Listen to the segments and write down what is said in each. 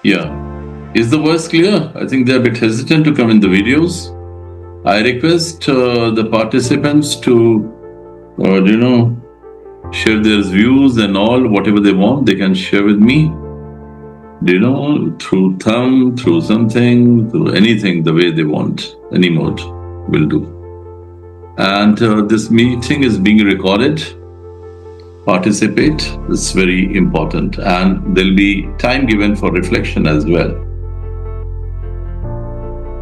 Yeah. Is the voice clear? I think they're a bit hesitant to come in the videos. I request the participants to, share their views and all, whatever they want, they can share with me. Through thumb, through something, through anything, the way they want. Any mode will do. And this meeting is being recorded. Participate is very important, and there'll be time given for reflection as well.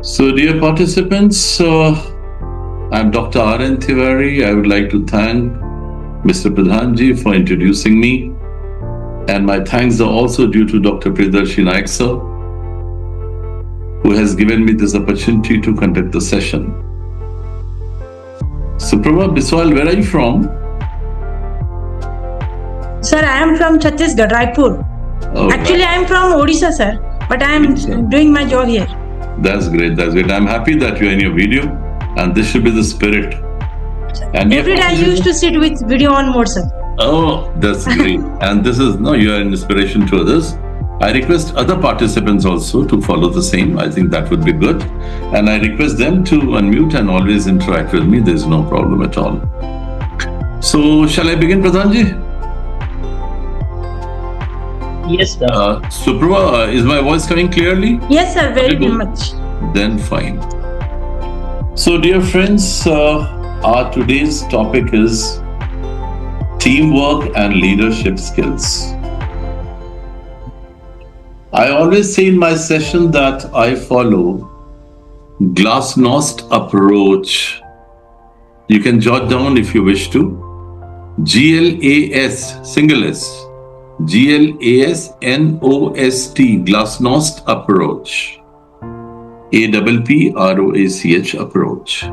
So, dear participants, I'm Dr. R.N. Tiwari. I would like to thank Mr. Pradhanji for introducing me. And my thanks are also due to Dr. Priyadarshi Naik sir, who has given me this opportunity to conduct the session. So, Prabha Biswal, where are you from? Sir, I am from Chhattisgarh, Raipur. Actually, I am from Odisha, sir, but I am doing my job here. That's great. That's great. I'm happy that you're in your video, and this should be the spirit. And every day I used to sit with video on mode, sir. Oh, that's great. And you are an inspiration to others. I request other participants also to follow the same. I think that would be good. And I request them to unmute and always interact with me. There's no problem at all. So, shall I begin, Pradhanji? Yes, sir. Suprabha, is my voice coming clearly? Yes, sir, very much. Then fine. So, dear friends, our today's topic is teamwork and leadership skills. I always say in my session that I follow Glasnost approach. You can jot down if you wish to. GLAS, single S. GLASNOST, Glasnost approach. APPROACH approach.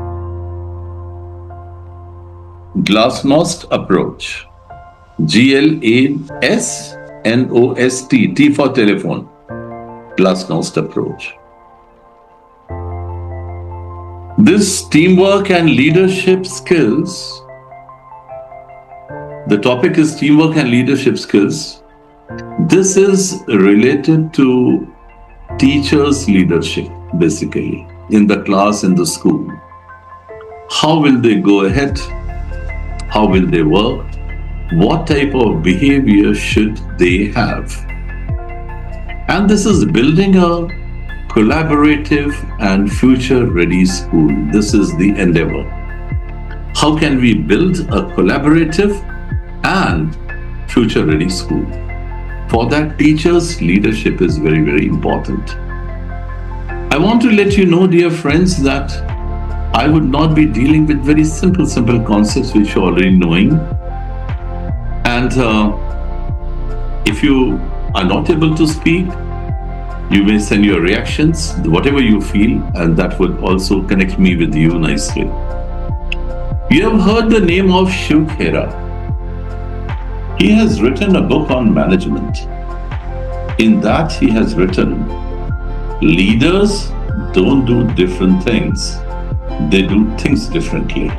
Glasnost approach. GLASNOST, T for telephone. Glasnost approach. This teamwork and leadership skills. The topic is teamwork and leadership skills. This is related to teachers' leadership, basically, in the class, in the school. How will they go ahead? How will they work? What type of behavior should they have? And this is building a collaborative and future-ready school. This is the endeavor. How can we build a collaborative and future-ready school? For that, teachers' leadership is very, very important. I want to let you know, dear friends, that I would not be dealing with very simple concepts which you're already knowing. And if you are not able to speak, you may send your reactions, whatever you feel, and that would also connect me with you nicely. You have heard the name of Shiv Khera. He has written a book on management. In that, he has written, leaders don't do different things. They do things differently.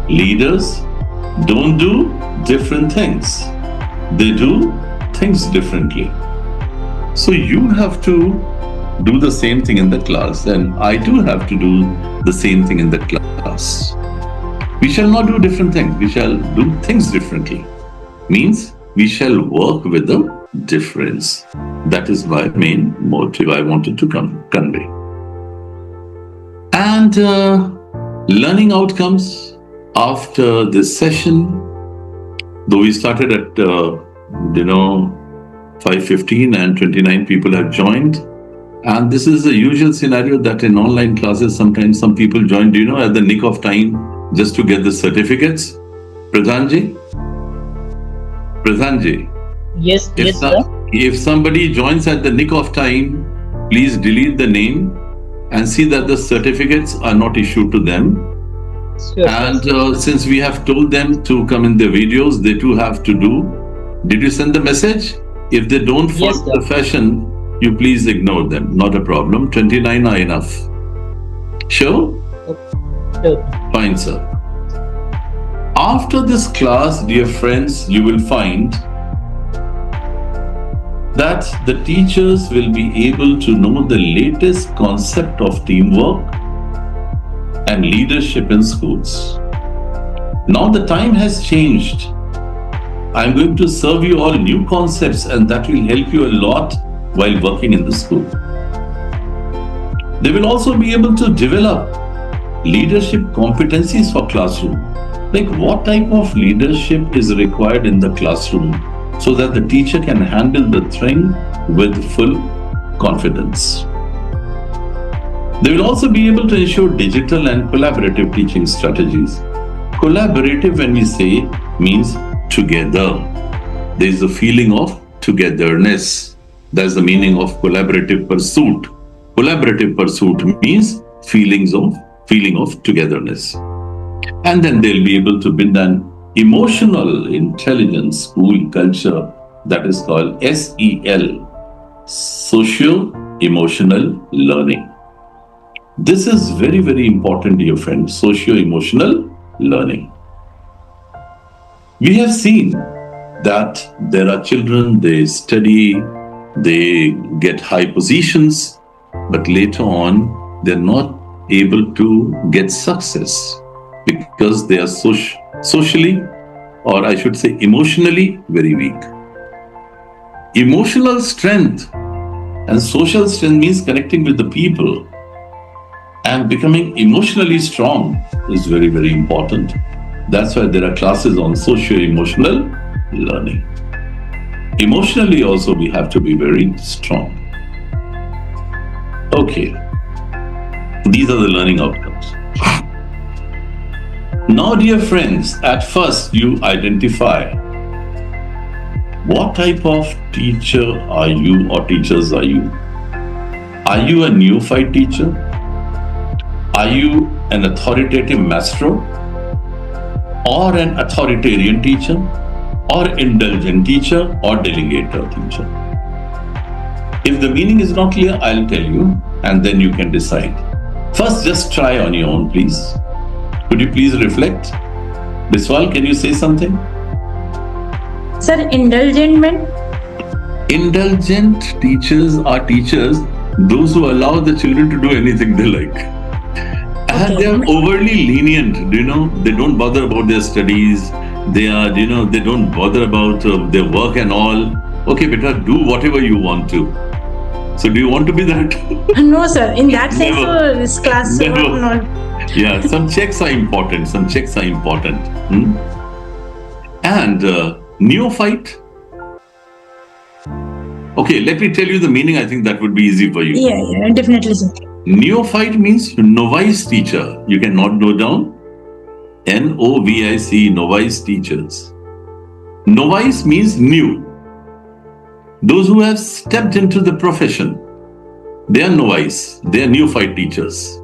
Leaders don't do different things. They do things differently. So you have to do the same thing in the class, and I too have to do the same thing in the class. We shall not do different things. We shall do things differently. Means we shall work with the difference. That is my main motive I wanted to convey. And learning outcomes after this session, though we started at 5:15 and 29 people have joined. And this is the usual scenario that in online classes, sometimes some people join, at the nick of time just to get the certificates. Pradhanji? Yes, sir. If somebody joins at the nick of time, please delete the name and see that the certificates are not issued to them. Sure. And since we have told them to come in the videos, they too have to do. Did you send the message? If they don't follow the fashion, you please ignore them. Not a problem. 29 are enough. Sure? Sure. Fine, sir. After this class, dear friends, you will find that the teachers will be able to know the latest concept of teamwork and leadership in schools. Now the time has changed. I'm going to serve you all new concepts, and that will help you a lot while working in the school. They will also be able to develop leadership competencies for classroom. Like what type of leadership is required in the classroom so that the teacher can handle the thing with full confidence. They will also be able to ensure digital and collaborative teaching strategies. Collaborative, when we say, means together. There is a feeling of togetherness. That's the meaning of collaborative pursuit. Collaborative pursuit means feeling of togetherness. And then they'll be able to build an emotional intelligence school culture that is called SEL, socio-emotional learning. This is very, very important, dear friends, socio-emotional learning. We have seen that there are children, they study, they get high positions, but later on, they're not able to get success because they are socially, or I should say emotionally, very weak. Emotional strength and social strength means connecting with the people, and becoming emotionally strong is very, very important. That's why there are classes on socio-emotional learning. Emotionally also we have to be very strong. Okay, these are the learning outcomes. Now, dear friends, at first you identify what type of teacher are you or teachers are you? Are you a neophyte teacher? Are you an authoritative maestro? Or an authoritarian teacher? Or indulgent teacher? Or delegator teacher? If the meaning is not clear, I'll tell you, and then you can decide. First, just try on your own, please. Could you please reflect? Biswal, can you say something? Sir, indulgent meant? Indulgent teachers are teachers, those who allow the children to do anything they like. And they are overly lenient, they don't bother about their studies. They are, they don't bother about their work and all. Okay, beta, do whatever you want to. So do you want to be that? No, sir. In that sense, Never. this class Never. not. Yeah, some checks are important. And neophyte. Okay, let me tell you the meaning. I think that would be easy for you. Yeah, definitely, sir. Neophyte means novice teacher. You can note down. Novice, novice teachers. Novice means new. Those who have stepped into the profession, they are novice. They are neophyte teachers.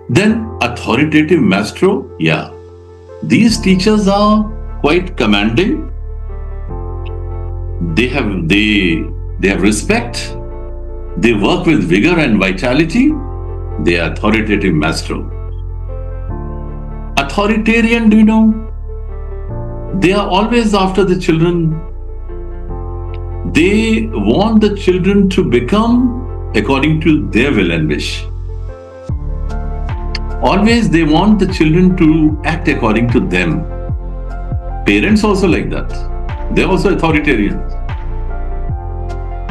Then authoritative maestro, yeah. These teachers are quite commanding. They have respect. They work with vigor and vitality. They are authoritative maestro. Authoritarian, they are always after the children. They want the children to become according to their will and wish. Always they want the children to act according to them. Parents also like that. They're also authoritarians.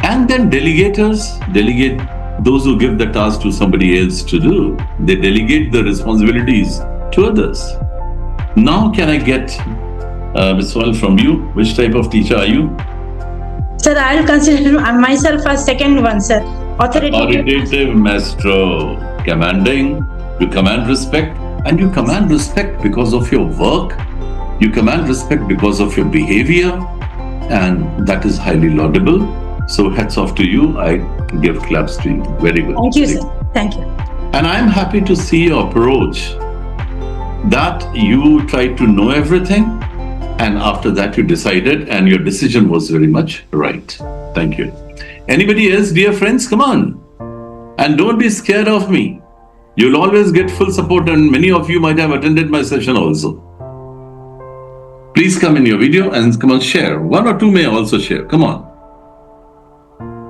And then delegators delegate those who give the task to somebody else to do. They delegate the responsibilities to others. Now can I get Biswal from you? Which type of teacher are you? Sir, I'll consider myself as second one, sir. Authoritative maestro. Commanding. You command respect, and you command respect because of your work. You command respect because of your behavior, and that is highly laudable. So hats off to you. I give claps to you. Very good. Thank you, sir. Thank you. And I'm happy to see your approach, that you tried to know everything, and after that you decided, and your decision was very much right. Thank you. Anybody else, dear friends? Come on. And don't be scared of me. You'll always get full support, and many of you might have attended my session also. Please come in your video and come on, share. One or two may also share. Come on.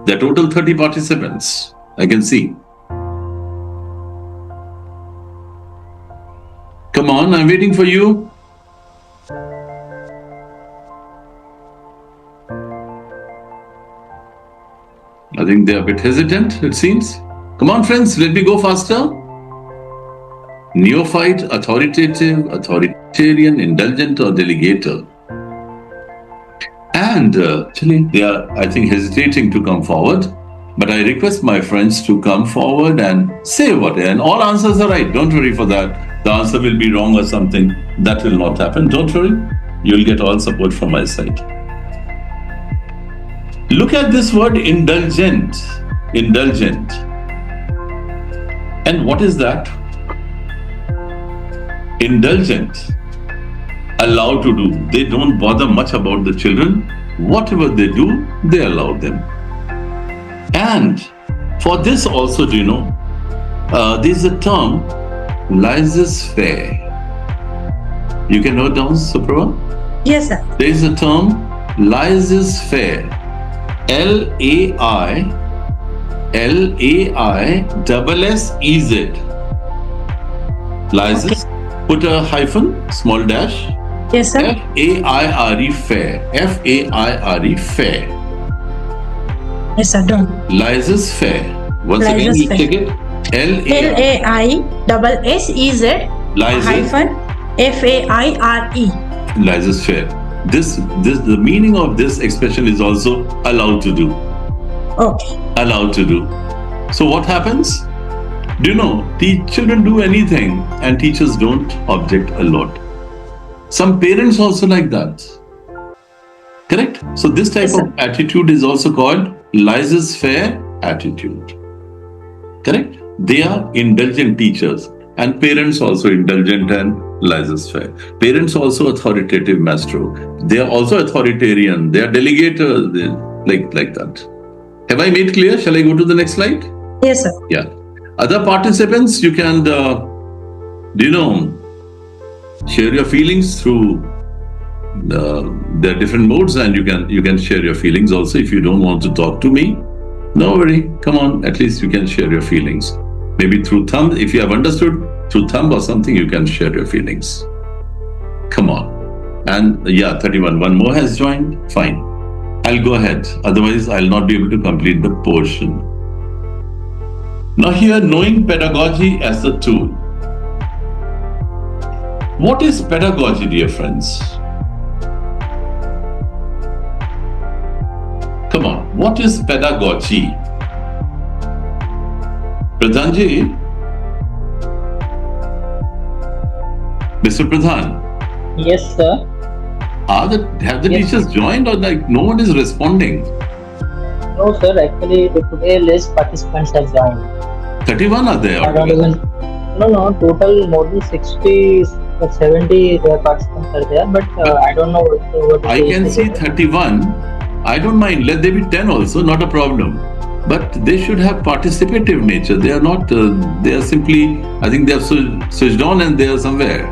There are total 30 participants. I can see. Come on, I'm waiting for you. I think they're a bit hesitant, it seems. Come on, friends, let me go faster. Neophyte, authoritative, authoritarian, indulgent, or delegator. And actually, they are, I think, hesitating to come forward. But I request my friends to come forward and say what. And all answers are right. Don't worry for that. The answer will be wrong or something. That will not happen. Don't worry. You'll get all support from my side. Look at this word indulgent. Indulgent. And what is that? Indulgent. Allowed to do. They don't bother much about the children. Whatever they do, they allow them. And for this also, do you know, there's a term, laissez-faire. You can note down, Suprabha? Yes, sir. There is a term, laissez-faire. L-A-I-S-S-E-Z. Laissez, put a hyphen, small dash. Yes, sir. F-A-I-R-E, fair. F-A-I-R-E, fair. Yes, sir. Done. Laissez-faire. Once again, you check it. L-A-I-S-S-E-Z hyphen F-A-I-R-E. Laissez-faire. The meaning of this expression is also allowed to do. Okay. Allowed to do. So what happens? Do you know, children do anything and teachers don't object a lot. Some parents also like that. Correct? So this type Yes, sir. of attitude is also called laissez-faire attitude. Correct? They are indulgent teachers, and parents also indulgent and laissez-faire. Parents also authoritative, maestro. They are also authoritarian. They are delegators, like that. Have I made clear? Shall I go to the next slide? Yes, sir. Yeah. Other participants, you can, share your feelings through there are different modes, and you can share your feelings also. If you don't want to talk to me, no worry. Come on, at least you can share your feelings. Maybe through thumb, if you have understood through thumb or something, you can share your feelings. Come on. And yeah, 31. One more has joined. Fine. I'll go ahead. Otherwise, I'll not be able to complete the portion. Now here, knowing pedagogy as a tool. What is pedagogy, dear friends? Come on, what is pedagogy? Pradhanji? Mr. Pradhan? Yes, sir. Have the Yes. teachers joined, or like no one is responding? No, sir. Actually, today less participants have joined. 31 are there Around altogether. even, no, total more than 60 or 70 participants are there, but I don't know what I it can is. see 31. I don't mind. Let there be 10 also, not a problem. But they should have participative nature. They are not, they are simply, I think they have switched on and they are somewhere.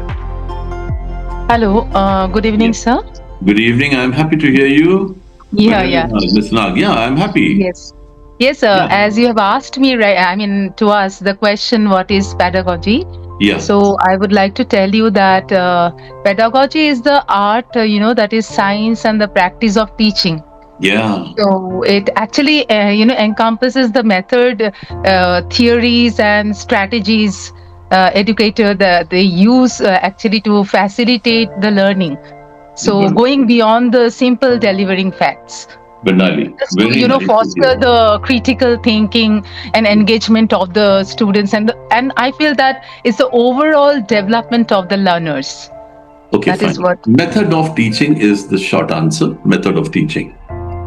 Hello, good evening, Yes. sir. Good evening. I'm happy to hear you. Yeah. Ms. Nag, yeah, I'm happy. Yes. Yes, sir. Yeah. As you have asked me, right, I mean, to us, the question, what is pedagogy? Yeah. So I would like to tell you that pedagogy is the art, that is science and the practice of teaching. Yeah. So it actually, encompasses the method, theories and strategies educator that they use actually to facilitate the learning. So Mhm. going beyond the simple delivering facts. Banali. Just to, Very nice to foster hear. the critical thinking and engagement of the students, and I feel that it's the overall development of the learners. Okay, That fine. is what- Method of teaching is the short answer. Method of teaching.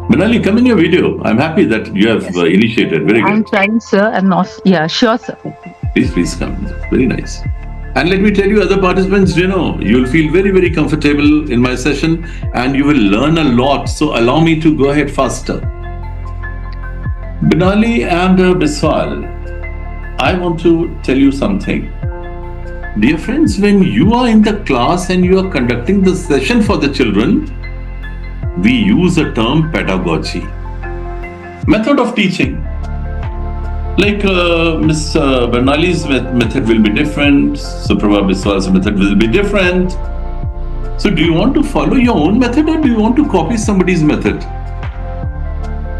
Banali, come in your video. I'm happy that you have Yes. initiated. Very I'm good. trying, sir, and not. Yeah, sure, sir. Please come. Very nice. And let me tell you, other participants, you'll feel very, very comfortable in my session and you will learn a lot. So allow me to go ahead faster. Binali and Biswal, I want to tell you something. Dear friends, when you are in the class and you are conducting the session for the children, we use the term pedagogy. Method of teaching. Like Ms. Bernali's method will be different. Suprabha Biswal's method will be different. So do you want to follow your own method or do you want to copy somebody's method?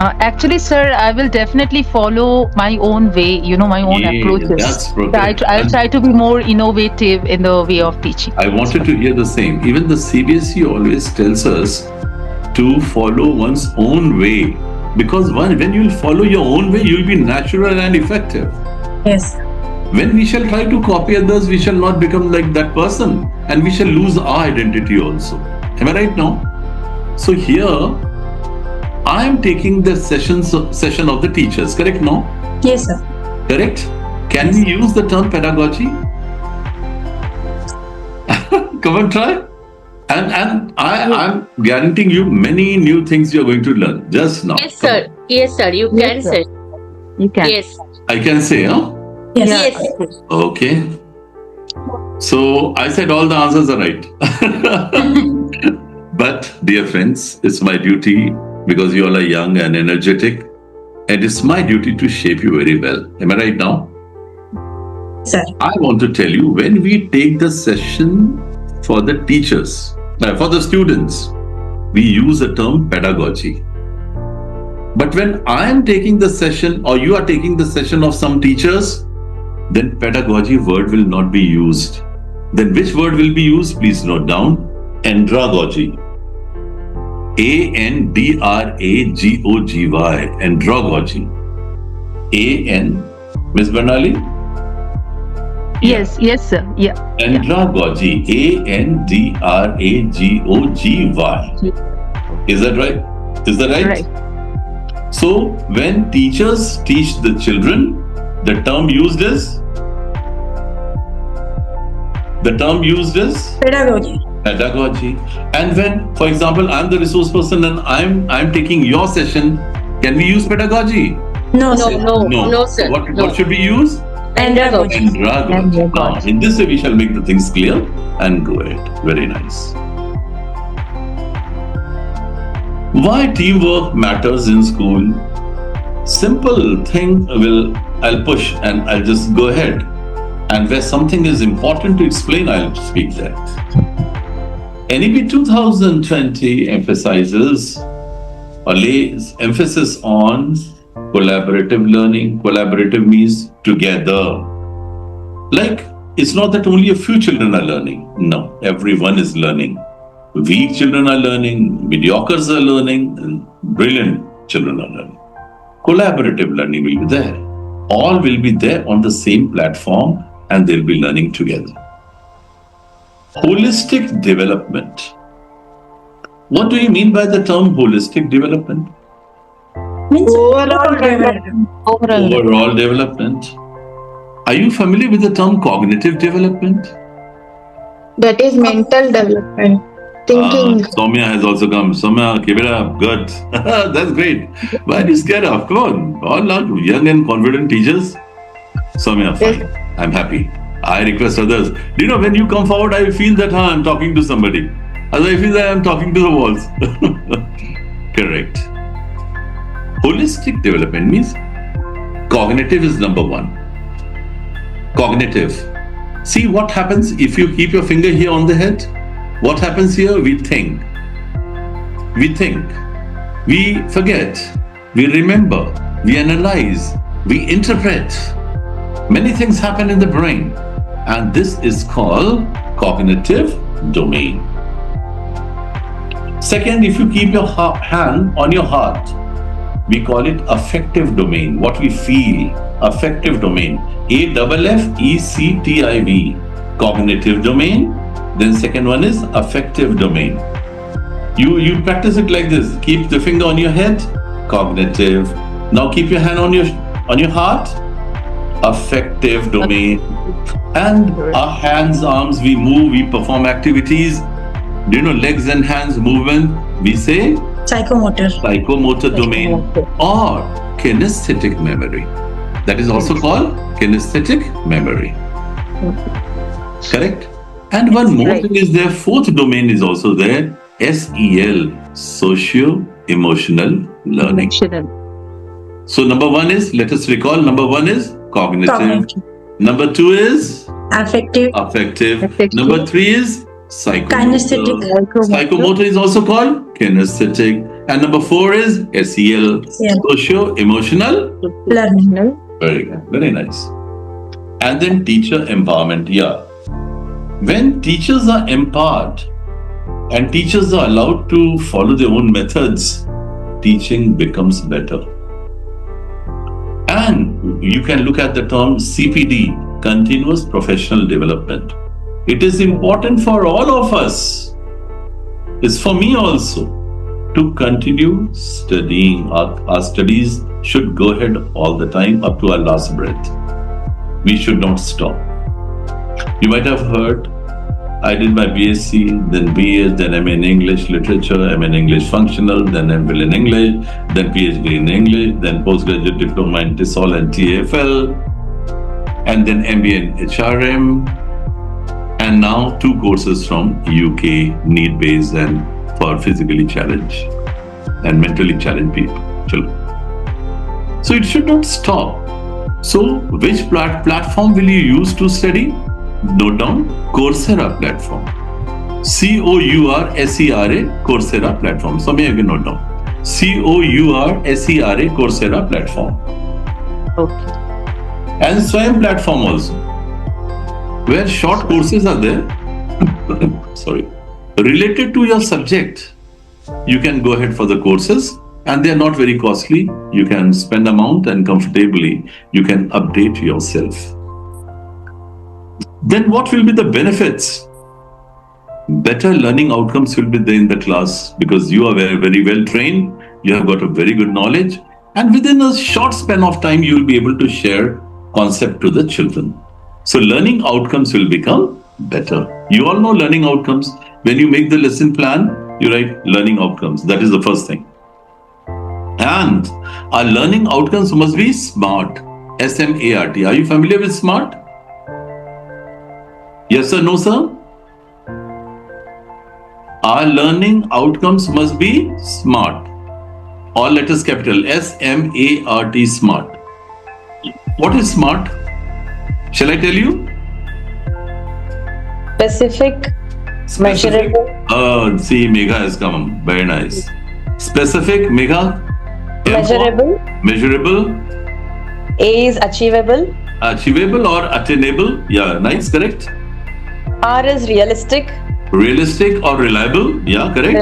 Actually, sir, I will definitely follow my own way, my own approaches. That's perfect. I'll try to be more innovative in the way of teaching. I wanted to hear the same. Even the CBSE always tells us to follow one's own way. Because when you'll follow your own way, you'll be natural and effective. Yes. When we shall try to copy others, we shall not become like that person and we shall lose our identity also. Am I right now? So here, I am taking the session of the teachers, correct now? Yes, sir. Correct? Can we use the term pedagogy? Come on, try. And I'm guaranteeing you many new things you're going to learn just now. Yes, sir. Yes, sir. You can say. You can. Yes. I can say, huh? Yes. Yes. Okay. So I said all the answers are right. But dear friends, it's my duty because you all are young and energetic. And it's my duty to shape you very well. Am I right now? Sir. I want to tell you when we take the session for the teachers, for the students, we use the term pedagogy. But when I am taking the session or you are taking the session of some teachers, then pedagogy word will not be used. Then which word will be used? Please note down. Andragogy. Andragogy. Andragogy. Miss Bernali? Yes, sir. Yeah. Andragogy. Andragogy. Is that right? Is that right? Right. So when teachers teach the children, the term used is Pedagogy. pedagogy. And when, for example, I'm the resource person and I'm taking your session, can we use pedagogy? No, sir. No, sir. What should we use? Andragogy. Andragogy. Now, in this way, we shall make the things clear and go ahead. Very nice. Why teamwork matters in school? Simple thing I'll push and I'll just go ahead. And where something is important to explain, I'll speak there. NEP 2020 emphasizes or lays emphasis on collaborative learning. Collaborative means together. Like, it's not that only a few children are learning. No, everyone is learning. Weak children are learning, mediocres are learning, and brilliant children are learning. Collaborative learning will be there. All will be there on the same platform and they'll be learning together. Holistic development. What do you mean by the term holistic development? Means overall development. Overall development. Are you familiar with the term cognitive development? That is mental development. Thinking. Soumya has also come. Soumya, keep it up. Good. That's great. Why are you scared of? Come on. All are young and confident teachers. Soumya, fine. Yes. I'm happy. I request others. Do you know, when you come forward, I feel that I'm talking to somebody. As I feel that I'm talking to the walls. Correct. Holistic development means cognitive is number one. Cognitive. See what happens if you keep your finger here on the head? What happens here? We think. We think. We forget. We remember. We analyze. We interpret. Many things happen in the brain. And this is called cognitive domain. Second, if you keep your hand on your heart, we call it affective domain. What we feel. Affective domain. AFFECTIV. Cognitive domain. Then second one is affective domain. You practice it like this. Keep the finger on your head, cognitive. Now keep your hand on your heart, affective domain. And our hands, arms, we move, we perform activities. Do you know legs and hands movement? We say psychomotor domain or kinesthetic memory. That is also called kinesthetic memory. Correct? And one more thing is there, fourth domain is also there, SEL, socio-emotional learning. So number one is, let us recall, number one is cognitive. Cognitive. Number two is Affective. affective. Affective. Number three is psychomotor. Kinesthetic. Psychomotor is also called kinesthetic. And number four is SEL, Yeah. socio-emotional. Learning. Very good, very nice. And then teacher empowerment. Yeah. When teachers are empowered and teachers are allowed to follow their own methods, teaching becomes better. And you can look at the term CPD, continuous professional development. It is important for all of us. It's for me also to continue studying. Our studies should go ahead all the time up to our last breath. We should not stop. You might have heard, I did my BSc, then BA, then MA in English Literature, MA in English Functional, then MPhil in English, then PhD in English, then Postgraduate Diploma in TESOL and TFL, and then MBA in HRM, and now 2 courses from UK, need-based and for physically challenged and mentally challenged people, children. So it should not stop. So which platform will you use to study? Note down Coursera platform. Coursera, Coursera platform. So may I can note down. Coursera, Coursera platform. Okay. And Swayam platform also, where short courses are there. Sorry. Related to your subject. You can go ahead for the courses and they are not very costly. You can spend amount and comfortably you can update yourself. Then what will be the benefits? Better learning outcomes will be there in the class because you are very, very well trained. You have got a very good knowledge. And within a short span of time, you will be able to share concept to the children. So learning outcomes will become better. You all know learning outcomes. When you make the lesson plan, you write learning outcomes. That is the first thing. And our learning outcomes must be SMART. SMART. Are you familiar with SMART? Yes or no, sir? Our learning outcomes must be SMART. All letters capital SMART, SMART. What is SMART? Shall I tell you? Specific, measurable, See, Megha has come. Very nice. Specific, Megha. measurable, Measurable, A is achievable, achievable or attainable. Yeah, nice, correct. R is realistic, Realistic or reliable. Yeah, correct.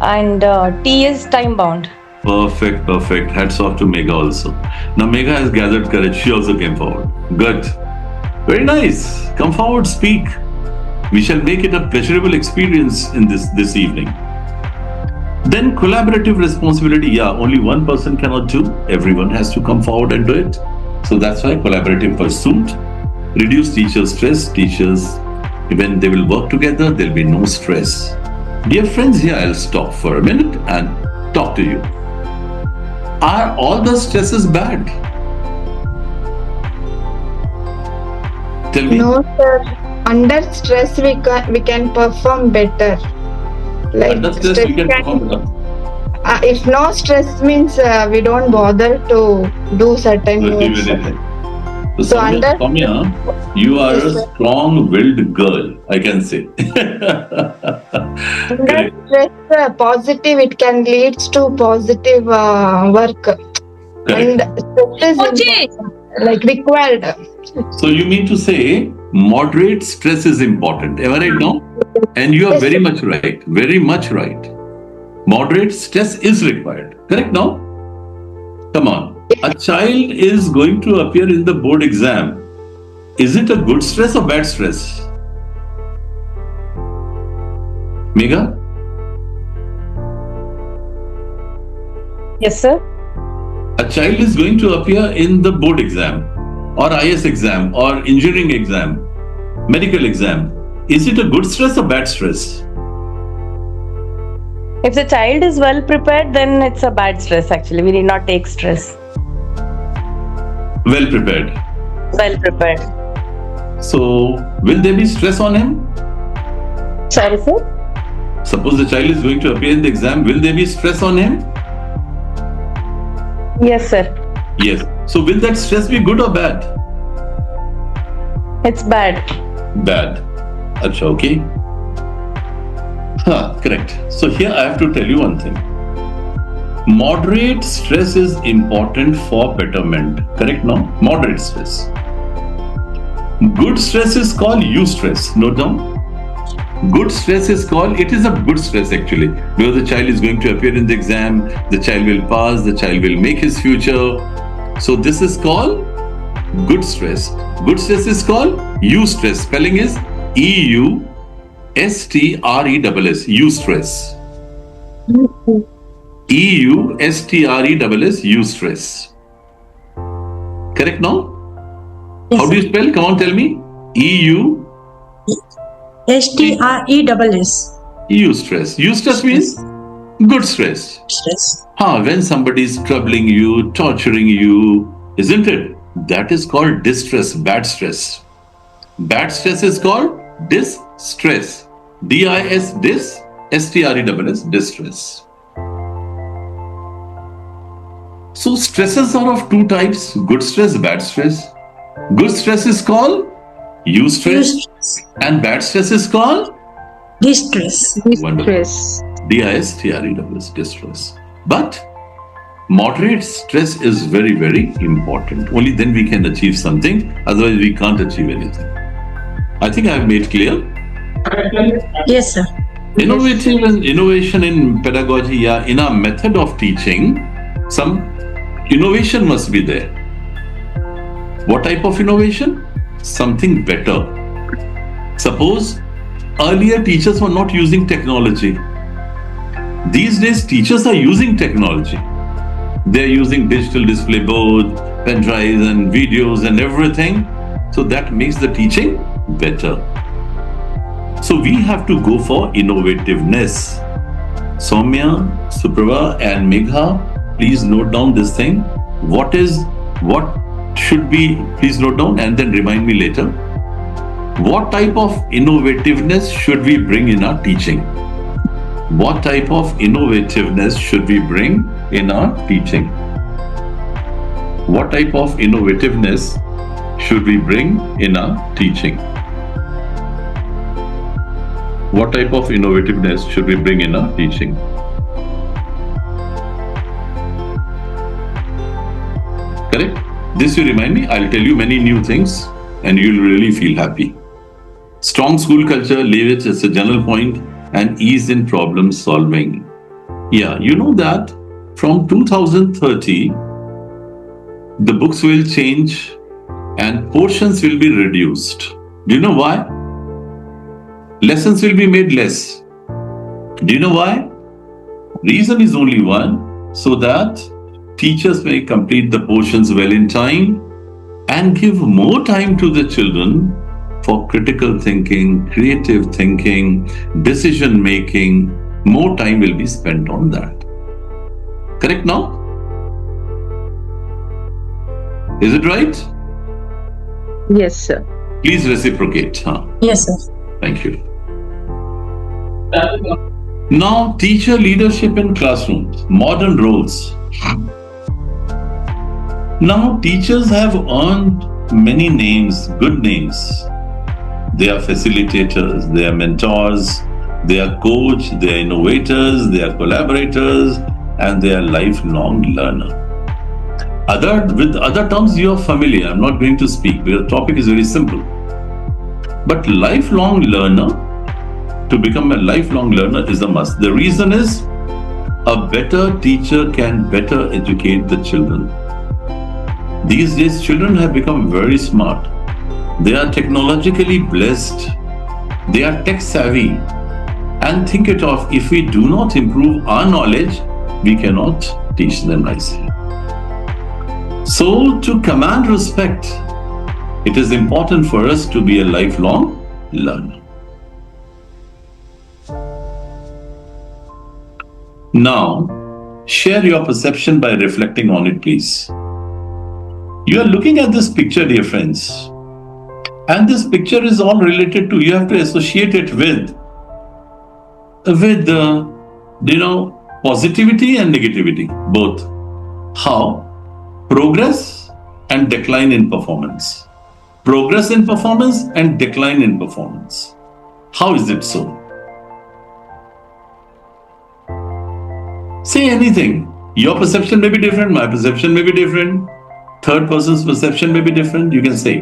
and T is time bound. Perfect, perfect. Hats off to Megha also. Now Megha has gathered courage. She also came forward. Good. Very nice. Come forward, speak. We shall make it a pleasurable experience in this evening. Then collaborative responsibility. Yeah, only one person cannot do. Everyone has to come forward and do it. So that's why collaborative pursuit. Reduce teacher stress. Teachers, when they will work together, there will be no stress. Dear friends, here I'll stop for a minute and talk to you. Are all the stresses bad? Tell me. No, sir. Under stress, we can perform better. Like Under stress, we can perform better. If no stress means we don't bother to do certain moves. So Soumya, you are a strong-willed girl, I can say. Under stress, positive, it can lead to positive work. And stress is like required. So you mean to say moderate stress is important. Am I right now? And you are very much right. Very much right. Moderate stress is required. Correct now? Come on. A child is going to appear in the board exam. Is it a good stress or bad stress? Megha? Yes, sir. A child is going to appear in the board exam or IS exam or engineering exam, medical exam. Is it a good stress or bad stress? If the child is well prepared, then it's a bad stress actually. We need not take stress. Well prepared. Well prepared. So, will there be stress on him? Sorry, sir? Suppose the child is going to appear in the exam, will there be stress on him? Yes, sir. Yes. So will that stress be good or bad? It's bad. Bad. Acha, okay. Correct. So here I have to tell you one thing. Moderate stress is important for betterment. Correct, no? Moderate stress. Good stress is called eustress. Note down. Good stress is called, it is a good stress actually, because the child is going to appear in the exam, the child will pass, the child will make his future. So this is called good stress. Good stress is called eustress. Spelling is EUSTRESS. Eustress. EUSTRESS. Eustress. Correct now? How do you spell? Come on, tell me. EU. STRESS. Eustress. Eustress means good stress. Stress. When somebody is troubling you, torturing you, isn't it? That is called distress, bad stress. Bad stress is called distress. DIS, dis, STRESS, distress. So stresses are of two types, good stress, bad stress. Good stress is called eustress and bad stress is called Distress. Distress. DISTRESS, distress. But moderate stress is very, very important. Only then we can achieve something. Otherwise, we can't achieve anything. I think I have made clear. Yes, sir. Innovative and innovation in pedagogy, yeah, in our method of teaching, some innovation must be there. What type of innovation? Something better. Suppose earlier teachers were not using technology. These days teachers are using technology. They're using digital display board, pen drives and videos and everything. So that makes the teaching better. So we have to go for innovativeness. Soumya, Suprava and Megha, please note down this thing. What should be, please note down and then remind me later. What type of innovativeness should we bring in our teaching? What type of innovativeness should we bring in our teaching? What type of innovativeness should we bring in our teaching? What type of innovativeness should we bring in our teaching? Correct? This will remind me, I'll tell you many new things and you'll really feel happy. Strong school culture, leave it as a general point, and ease in problem solving. Yeah, you know that from 2030, the books will change and portions will be reduced. Do you know why? Lessons will be made less. Do you know why? Reason is only one, so that teachers may complete the portions well in time and give more time to the children for critical thinking, creative thinking, decision making. More time will be spent on that. Correct now? Is it right? Yes, sir. Please reciprocate. Yes, sir. Thank you. Now, teacher leadership in classrooms, modern roles. Now, teachers have earned many names, good names. They are facilitators, they are mentors, they are coach, they are innovators, they are collaborators, and they are lifelong learner. With other terms, you are familiar. I'm not going to speak. The topic is very simple. But lifelong learner, to become a lifelong learner is a must. The reason is a better teacher can better educate the children. These days, children have become very smart. They are technologically blessed. They are tech savvy. And think it of, if we do not improve our knowledge, we cannot teach them nicely. So, to command respect, it is important for us to be a lifelong learner. Now, share your perception by reflecting on it, please. You are looking at this picture, dear friends. And this picture is all related to, you have to associate it with positivity and negativity, both. How? progress and decline in performance. Progress in performance and decline in performance. How is it so? Say anything. Your perception may be different, my perception may be different, third person's perception may be different. You can say.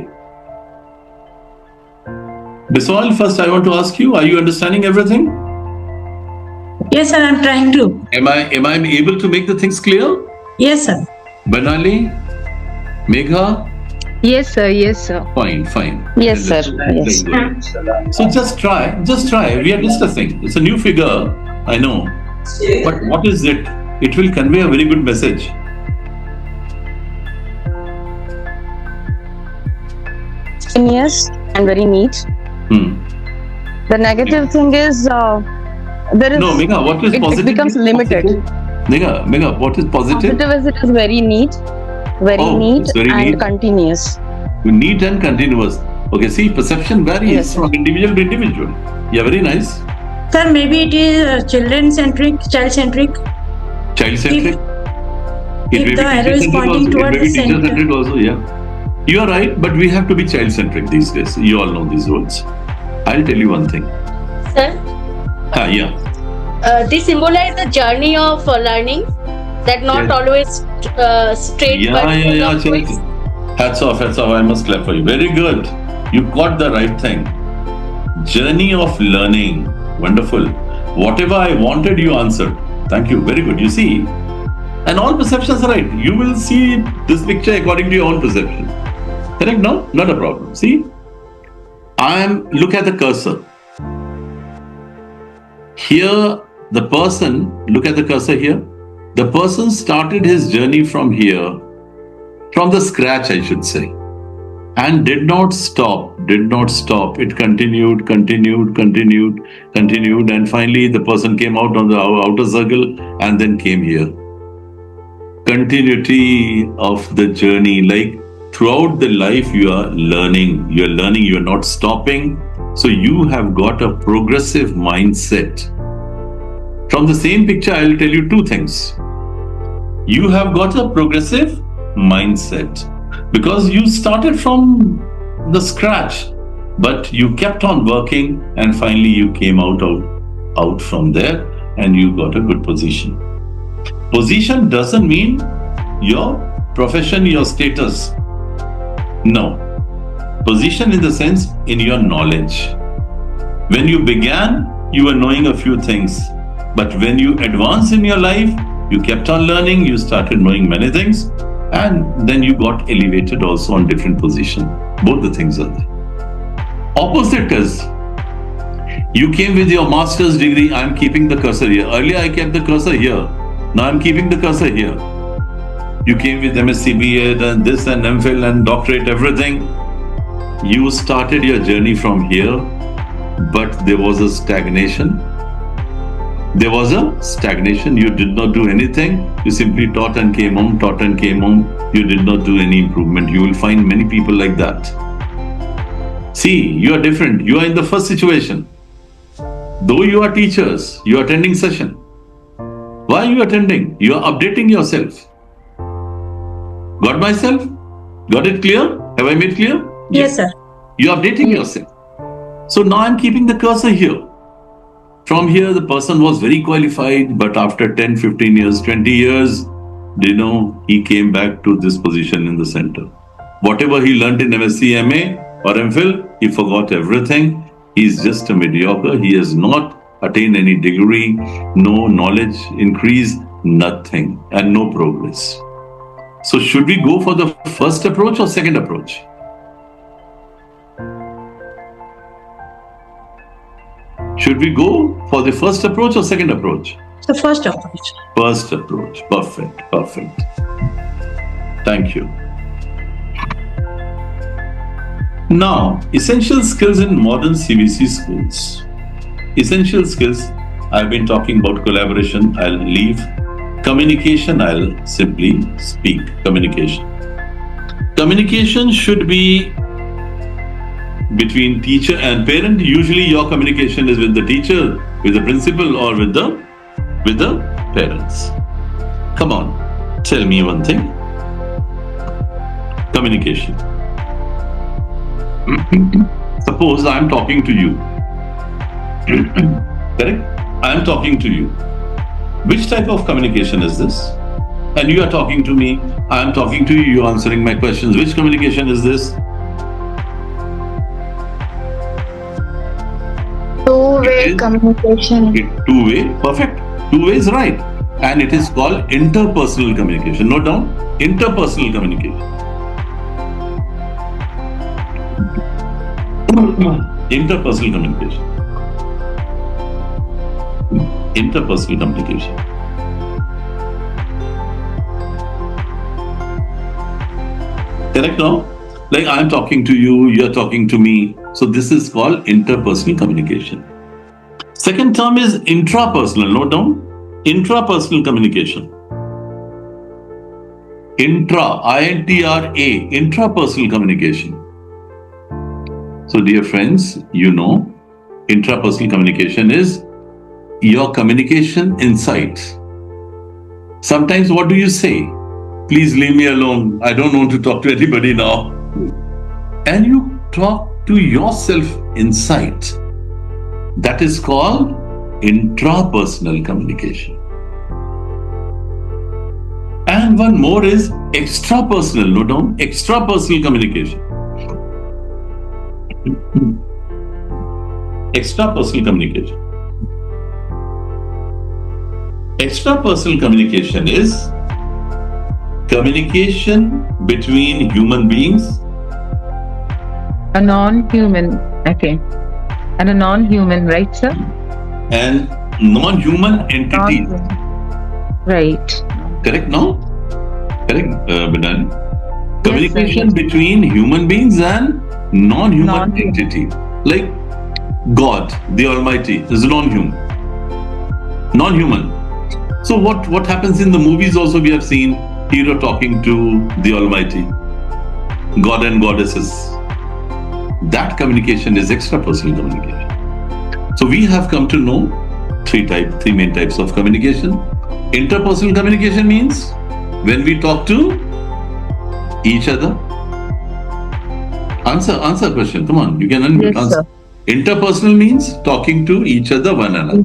Biswal, first I want to ask you, are you understanding everything? Yes, sir, I'm trying to. Am I able to make the things clear? Yes, sir. Banali? Megha? Yes, sir. Yes, sir. Fine. Yes, sir. Yes. So just try. We are discussing. It's a new figure, I know. But what is it? It will convey a very good message. Genius and very neat. The negative thing is there is No, Megha, what is it positive? becomes limited. Megha, what is positive? Positive is it is very neat, Oh, it's very and neat. continuous. Neat and continuous. Okay, see, perception varies Yes, sir. from individual to individual. Yeah, very nice. Sir, maybe it is children-centric, child-centric. Child-centric. if the arrow is pointing also. towards It may be the center. teacher-centric also, yeah. You are right, but we have to be child-centric these days. You all know these words. I'll tell you one thing. Sir, Yeah. this symbolizes the journey of learning, that not Yeah. always straight, but full of Chal- twists. Hats off. I must clap for you. Very good. You got the right thing. Journey of learning. Wonderful. Whatever I wanted, you answered. Thank you. Very good. You see, and all perceptions are right. You will see this picture according to your own perception. Correct? No? Not a problem. See? Look at the cursor. Here, the person, look at the cursor here. The person started his journey from here, from the scratch, I should say, and did not stop. It continued, and finally the person came out on the outer circle and then came here. Continuity of the journey, like throughout the life you are learning, you are not stopping. So you have got a progressive mindset. From the same picture, I will tell you two things. You have got a progressive mindset because you started from the scratch, but you kept on working and finally you came out from there and you got a good position. Position doesn't mean your profession, your status. No. Position in the sense in your knowledge. When you began, you were knowing a few things, but when you advance in your life, you kept on learning, you started knowing many things, and then you got elevated also on different position. Both the things are there. Opposite is, you came with your master's degree, I'm keeping the cursor here. Earlier I kept the cursor here, now I'm keeping the cursor here. You came with MSc, BEd and this and MPhil and doctorate, everything. You started your journey from here, but there was a stagnation. You did not do anything. You simply taught and came home. You did not do any improvement. You will find many people like that. See, you are different. You are in the first situation. Though you are teachers, you are attending session. Why are you attending? You are updating yourself. Got myself? Got it clear? Have I made clear? Yes, sir. You are updating yourself. So now I'm keeping the cursor here. From here, the person was very qualified, but after 10, 15 years, 20 years, he came back to this position in the center. Whatever he learned in MSc, MA or MPhil, he forgot everything. He's just a mediocre. He has not attained any degree, no knowledge increase, nothing, and no progress. So should we go for the first approach or second approach? Should we go for the first approach or second approach? The first approach. First approach. Perfect. Thank you. Now, essential skills in modern CBC schools. Essential skills, I've been talking about collaboration, I'll leave. Communication, I'll simply speak. Communication should be between teacher and parent. Usually your communication is with the teacher, with the principal, or with the parents. Come on, tell me one thing. communication. Suppose I am talking to you. Correct? I am talking to you. Which type of communication is this? And you are talking to me. I am talking to you. You are answering my questions. Which communication is this? Two-way communication. Two-way. Perfect. Two-way is right. And it is called interpersonal communication. Note down. Interpersonal communication. Interpersonal communication. Interpersonal communication. Correct now? Like I am talking to you, you are talking to me. So this is called interpersonal communication. Second term is intrapersonal. Note down. Intrapersonal communication. I-N-T-R-A, intrapersonal communication. So dear friends, you know, intrapersonal communication is your communication insights. Sometimes what do you say? Please leave me alone. I don't want to talk to anybody now. And you talk to yourself inside. That is called intrapersonal communication. And one more is extrapersonal. Note down, extrapersonal communication. Extrapersonal communication. Extrapersonal communication is communication between human beings. A non-human, okay. And a non-human, right, sir? And non-human entities. Right. Correct now? Correct, Bidani? Yes, Communication sir, yes. between human beings and non-human entity. Like God, the Almighty, is non-human. Non-human. So what happens in the movies also we have seen hero talking to the Almighty, God and goddesses. That communication is extrapersonal communication. So we have come to know three main types of communication. Interpersonal communication means when we talk to each other. Answer question. Come on, you can unmute. Yes, Answer. sir. Interpersonal means talking to each other, one another.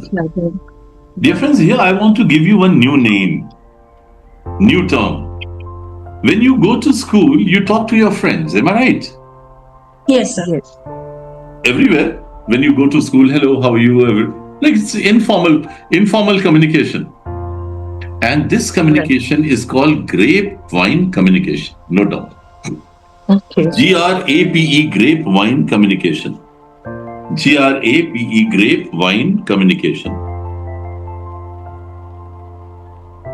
Dear friends, here I want to give you one new name, new term. When you go to school, you talk to your friends. Am I right? Yes, sir. Yes. Everywhere, when you go to school, hello, how are you? Like it's informal communication. And this communication is called grapevine communication. No doubt. Okay. GRAPE, grapevine communication. GRAPE, grapevine communication.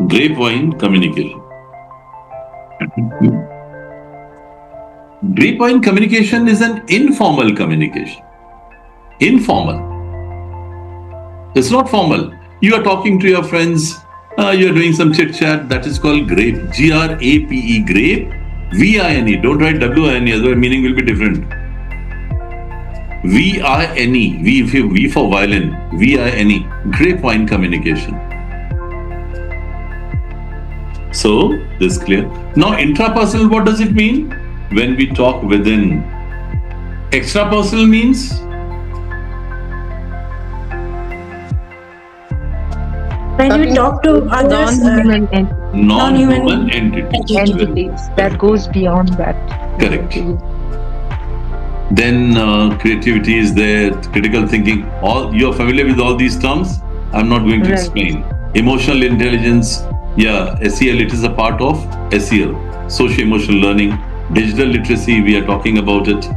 Grapevine communication. Grapevine communication is an informal communication. Informal. It's not formal. You are talking to your friends, you are doing some chit chat, that is called grape. GRAPE, grape. VINE, don't write WINE, otherwise meaning will be different. VINE, V for violin, VINE, grapevine communication. So, this is clear. Now, intrapersonal, what does it mean? When we talk within. Extrapersonal means? When you talk to others, Non-human Non-human entities. entities. That goes beyond that. Correct. Then creativity is there, critical thinking. You're familiar with all these terms? I'm not going to Right. explain. Emotional intelligence, yeah, SEL, it is a part of SEL, socio-emotional learning. Digital literacy, we are talking about it.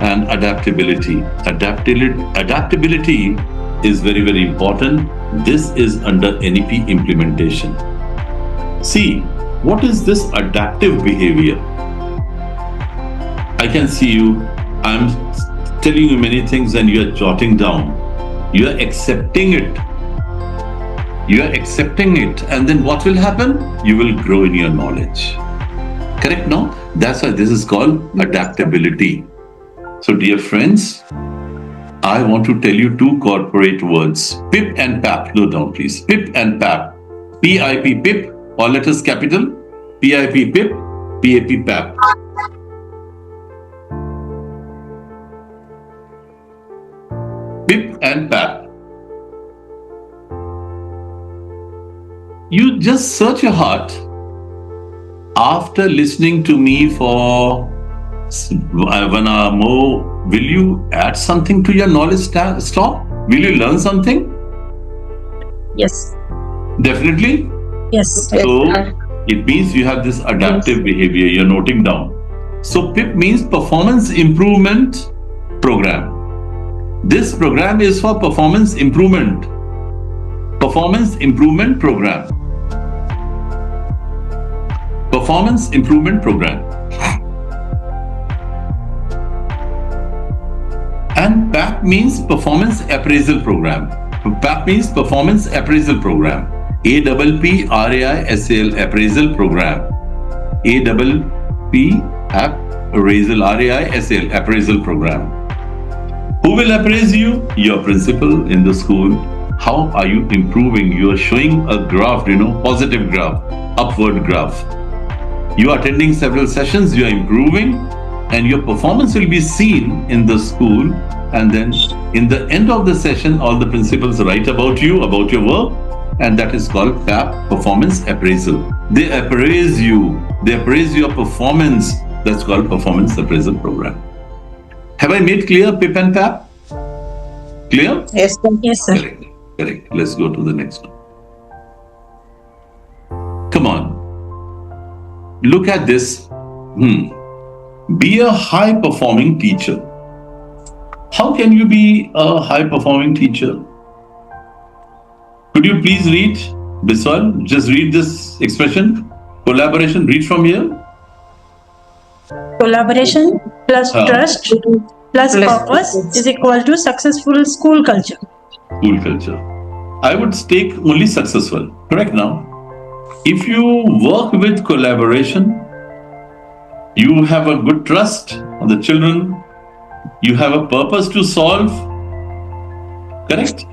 And adaptability. Adaptability is very, very important. This is under NEP implementation. See, what is this adaptive behavior? I can see you, I'm telling you many things and you are jotting down. You are accepting it. You are accepting it. And then what will happen? You will grow in your knowledge. Correct now? That's why this is called adaptability. So dear friends, I want to tell you two corporate words. PIP and PAP. Note down please. PIP and PAP. PIP, PIP, all letters capital. PIP, PIP, PAP, PAP. and PAP. You just search your heart after listening to me for 1 hour more. Will you add something to your knowledge stock? Will you learn something? Yes. Definitely. Yes. So it means you have this adaptive behavior, you're noting down. So PIP means Performance Improvement Program. This program is for performance improvement. Performance Improvement Program. Performance Improvement Program. And PAP means Performance Appraisal Program. PAP means Performance Appraisal Program. APPRAISAL Appraisal Program. APP Appraisal RAISAL Appraisal Program. Who will appraise you? Your principal in the school. How are you improving? You are showing a graph, positive graph, upward graph. You are attending several sessions, you are improving, and your performance will be seen in the school. And then in the end of the session, all the principals write about you, about your work, and that is called PAP, Performance Appraisal. They appraise you, they appraise your performance. That's called Performance Appraisal Program. Have I made clear PIP and PAP? Clear? Yes, sir. Yes, sir. Correct. Let's go to the next one. Come on. Look at this. Be a high-performing teacher. How can you be a high-performing teacher? Could you please read this one? Just read this expression. Collaboration. Read from here. Collaboration plus trust plus purpose is equal to successful school culture. School culture. I would take only successful. Correct now. If you work with collaboration, you have a good trust on the children, you have a purpose to solve, correct?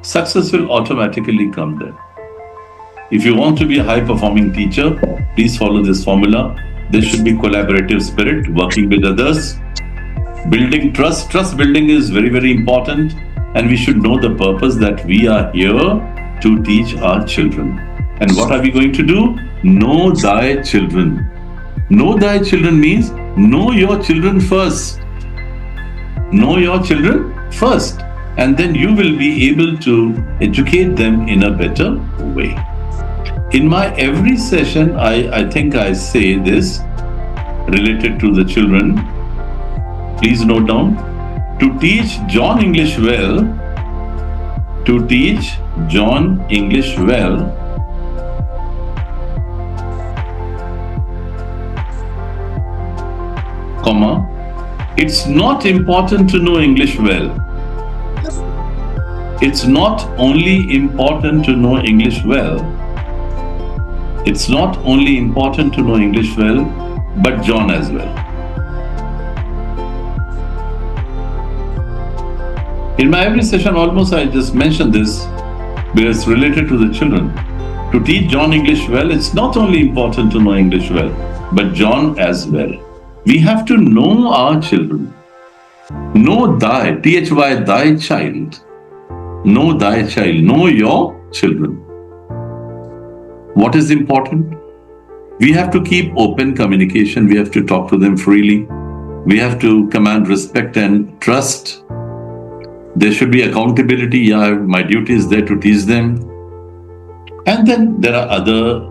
Success will automatically come there. If you want to be a high-performing teacher, please follow this formula. There should be collaborative spirit, working with others, building trust. Trust building is very, very important, and we should know the purpose that we are here to teach our children. And what are we going to do? Know thy children. Know thy children means know your children first. Know your children first. And then you will be able to educate them in a better way. In my every session, I think I say this related to the children. Please note down. To teach John English well, to teach John English well, comma, it's not important to know English well. It's not only important to know English well. It's not only important to know English well, but John as well. In my every session, almost I just mention this because it's related to the children. To teach John English well, it's not only important to know English well, but John as well. We have to know our children. Know thy, T-H-Y, thy child. Know thy child. Know your children. What is important? We have to keep open communication. We have to talk to them freely. We have to command respect and trust. There should be accountability. Yeah, my duty is there to teach them. And then there are other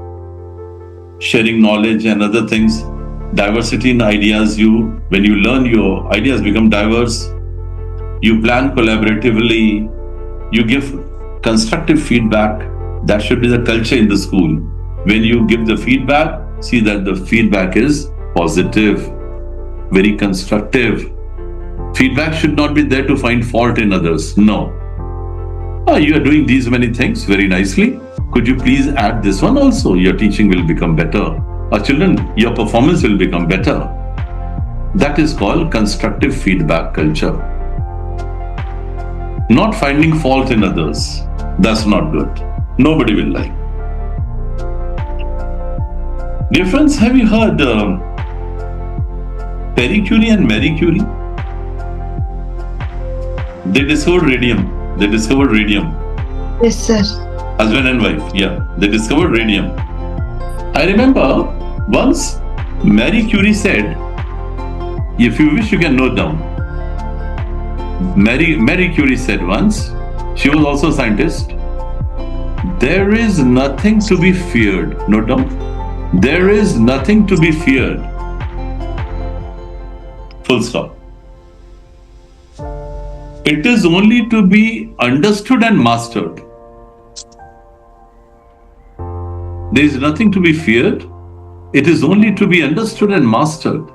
sharing knowledge and other things. Diversity in ideas. When you learn, your ideas become diverse. You plan collaboratively. You give constructive feedback. That should be the culture in the school. When you give the feedback, see that the feedback is positive, very constructive. Feedback should not be there to find fault in others. No. You are doing these many things very nicely. Could you please add this one also? Your teaching will become better. Or children, your performance will become better. That is called constructive feedback culture. Not finding fault in others. That's not good. Nobody will like. Dear friends, have you heard Perry Curie and Marie Curie? They discovered radium. They discovered radium. Yes, sir. Husband and wife, yeah. They discovered radium. I remember once Marie Curie said, if you wish, you can note down. Marie Curie said once, she was also a scientist, there is nothing to be feared. Note down. There is nothing to be feared. Full stop. It is only to be understood and mastered. There is nothing to be feared. It is only to be understood and mastered.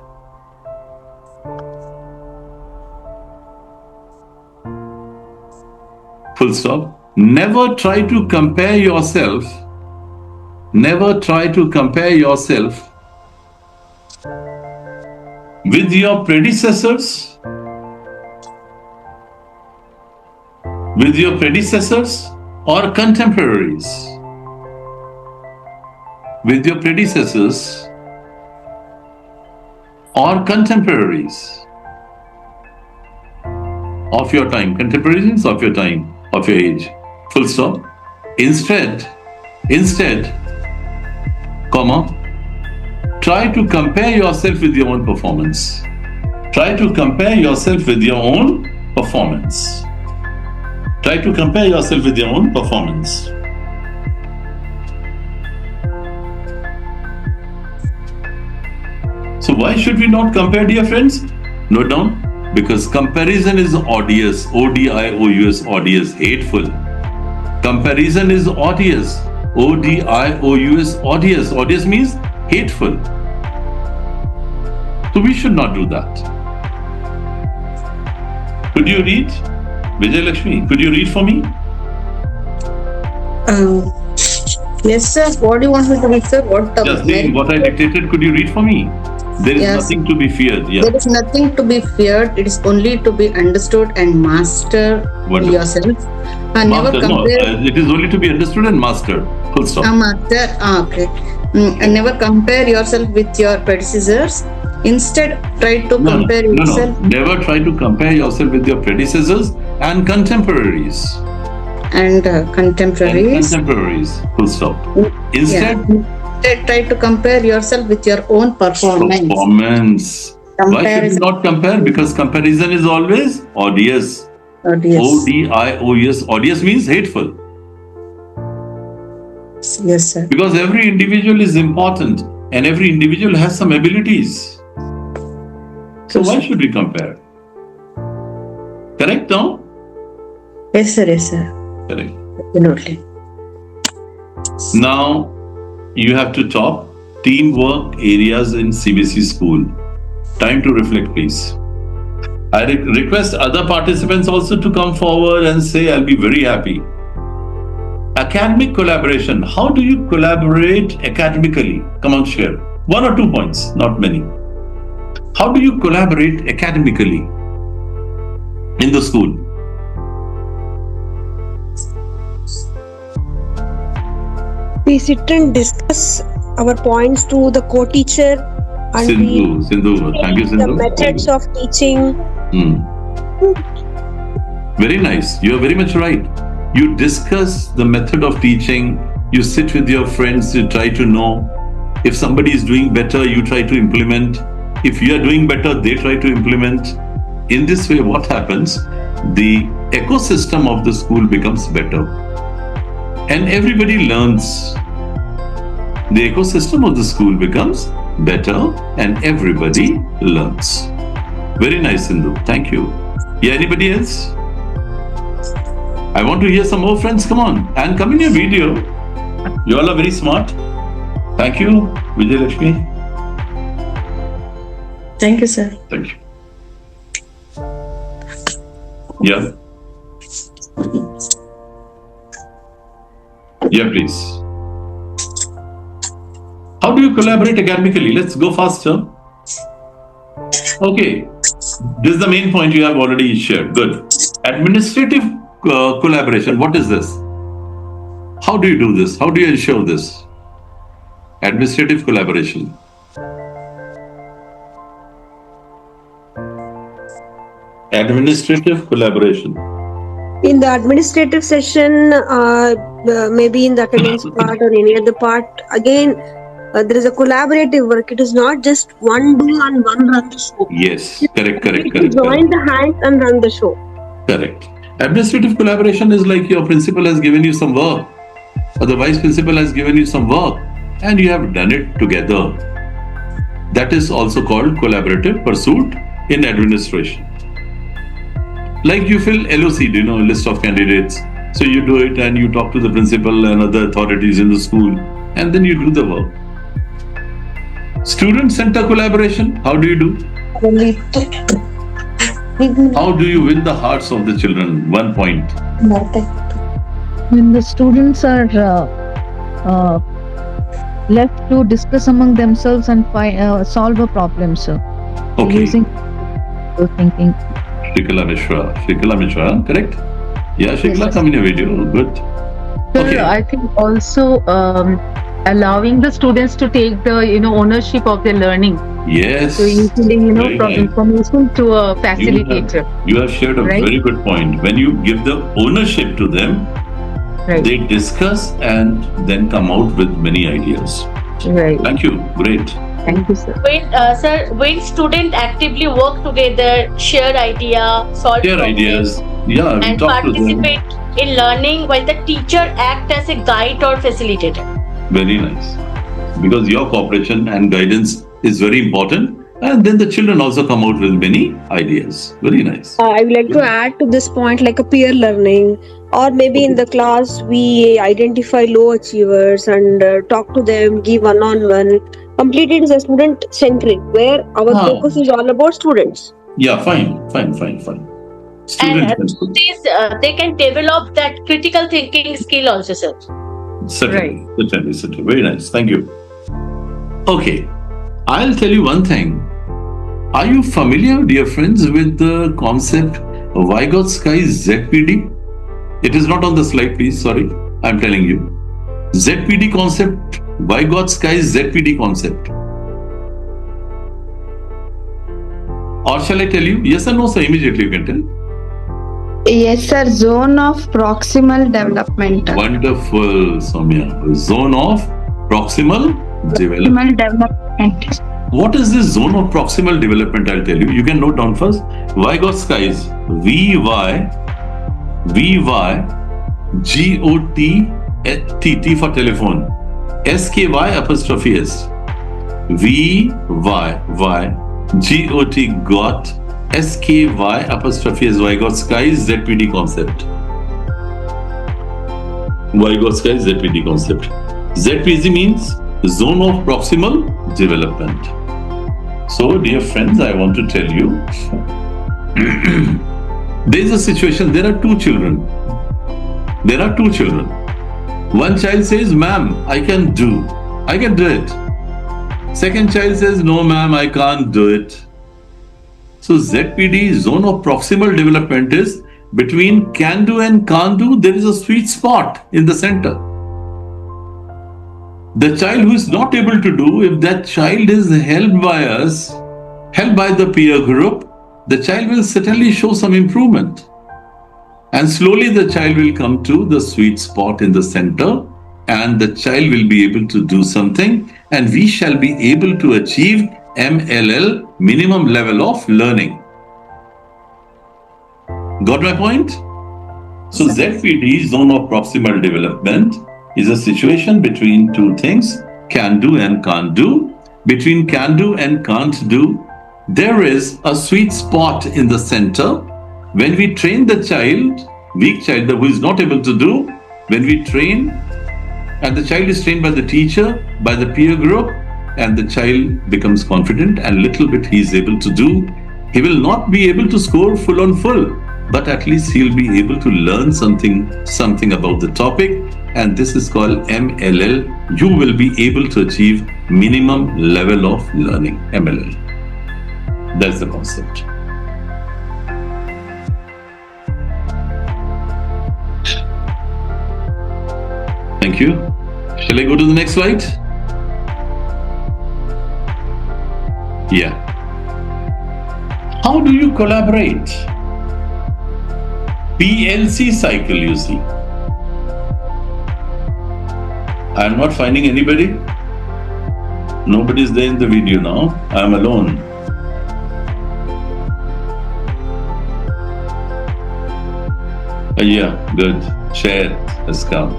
Full stop. Never try to compare yourself. Never try to compare yourself with your predecessors, or contemporaries. With your predecessors or contemporaries of your time, contemporaries of your time, of your age. Full stop. Instead, comma, try to compare yourself with your own performance. Try to compare yourself with your own performance. Try to compare yourself with your own performance. So why should we not compare, dear friends? Note down, because comparison is odious, O-D-I-O-U-S, odious, hateful. Comparison is odious, O-D-I-O-U-S, odious. Odious means hateful. So we should not do that. Could you read? Vijay Lakshmi, could you read for me? Yes, sir. What do you want me to read, sir? Just saying what I dictated, could you read for me? There is nothing to be feared. Yeah. There is nothing to be feared. It is only to be understood and master yourself. Never compare. It is only to be understood and mastered. Full stop. Master. Okay. And never compare yourself with your predecessors. Instead, try to compare yourself. Never try to compare yourself with your predecessors and contemporaries. Contemporaries. Full stop. Instead, try to compare yourself with your own performance. Why should we not compare? Because comparison is always odious. O-D-I-O-U-S. Odious means hateful. Yes, sir. Because every individual is important and every individual has some abilities. So why should we compare? Correct, no? Yes, sir. Yes, sir. Correct. Absolutely. Now, you have to top teamwork areas in CBSE school. Time to reflect, please. I request other participants also to come forward and say, I'll be very happy. Academic collaboration. How do you collaborate academically? Come on, share. 1 or 2 points, not many. How do you collaborate academically in the school? We sit and discuss our points to the co-teacher and Sindhu. Thank you, Sindhu. The methods of teaching. Very nice. You are very much right. You discuss the method of teaching. You sit with your friends to try to know. If somebody is doing better, you try to implement. If you are doing better, they try to implement. In this way, what happens? The ecosystem of the school becomes better. And everybody learns. The ecosystem of the school becomes better and everybody learns. Very nice, Sindhu. Thank you. Yeah, anybody else? I want to hear some more friends. Come on. And come in your video. You all are very smart. Thank you, Vijay Lakshmi. Thank you, sir. Thank you. Yeah. Yeah, please. How do you collaborate academically? Let's go faster. Okay. This is the main point you have already shared. Good. Administrative collaboration. What is this? How do you do this? How do you ensure this? Administrative collaboration. Administrative collaboration. In the administrative session, maybe in the attendance part or any other part, again, there is a collaborative work. It is not just one do and one run the show. Yes, correct. Join the hands and run the show. Correct. Administrative collaboration is like your principal has given you some work, or the vice principal has given you some work, and you have done it together. That is also called collaborative pursuit in administration. Like you fill LOC, list of candidates. So you do it and you talk to the principal and other authorities in the school, and then you do the work. Student center collaboration, how do you do? How do you win the hearts of the children? 1 point. When the students are left to discuss among themselves and solve a problem, sir. Okay. Using thinking. Shrikala Mishra, correct? Yeah, Shrikala, Yes. come in a video. Good. Sir, Okay. I think also allowing the students to take the ownership of their learning. Yes. So usually Very from nice. information to a facilitator. You have shared a Right. very good point. When you give the ownership to them, Right. they discuss and then come out with many ideas. Right. Thank you. Great. Thank you, sir. When students actively work together, share idea, solve Share problems, ideas. Yeah, we and talk to them. participate in learning while the teacher act as a guide or facilitator. Very nice. Because your cooperation and guidance is very important. And then the children also come out with many ideas. Very nice. I would like to add to this point like a peer learning, or maybe in the class we identify low achievers and talk to them, give one-on-one. Completely it is a student centric where our focus is all about students. Yeah, fine. Student And they can develop that critical thinking skill also, sir. Certainly. Very nice. Thank you. Okay. I'll tell you one thing. Are you familiar, dear friends, with the concept of Vygotsky ZPD? It is not on the slide, please. Sorry. I'm telling you. ZPD concept, Vygotsky ZPD concept. Or shall I tell you? Yes or no, sir? Immediately you can tell. Yes, sir. Zone of proximal development. Wonderful, Soumya. Zone of proximal development. Development. What is this zone of proximal development? I'll tell you. You can note down first. Vygotsky is T for telephone. SKY apostrophe S. VY got SKY apostrophe S. Vygotsky ZPD concept. Vygotsky ZPD concept. ZPD means zone of proximal development. So, dear friends, I want to tell you, there is a situation, there are two children. One child says, ma'am, I can do it. Second child says, no, ma'am, I can't do it. So, ZPD, zone of proximal development, is between can do and can't do, there is a sweet spot in the center. The child who is not able to do, if that child is helped by us, helped by the peer group, the child will certainly show some improvement. And slowly the child will come to the sweet spot in the center, and the child will be able to do something, and we shall be able to achieve MLL, minimum level of learning. Got my point? So ZPD, zone of proximal development, is a situation between two things, can do and can't do. Between can do and can't do, there is a sweet spot in the center. When we train the child, weak child who is not able to do, when we train, and the child is trained by the teacher, by the peer group, and the child becomes confident and little bit he is able to do, he will not be able to score full on full, but at least he'll be able to learn something about the topic. And this is called MLL. You will be able to achieve minimum level of learning, MLL. That's the concept. Thank you. Shall I go to the next slide? Yeah. How do you collaborate? PLC cycle, you see. I am not finding anybody. Nobody is there in the video now. I am alone. Yeah, good. Share has come.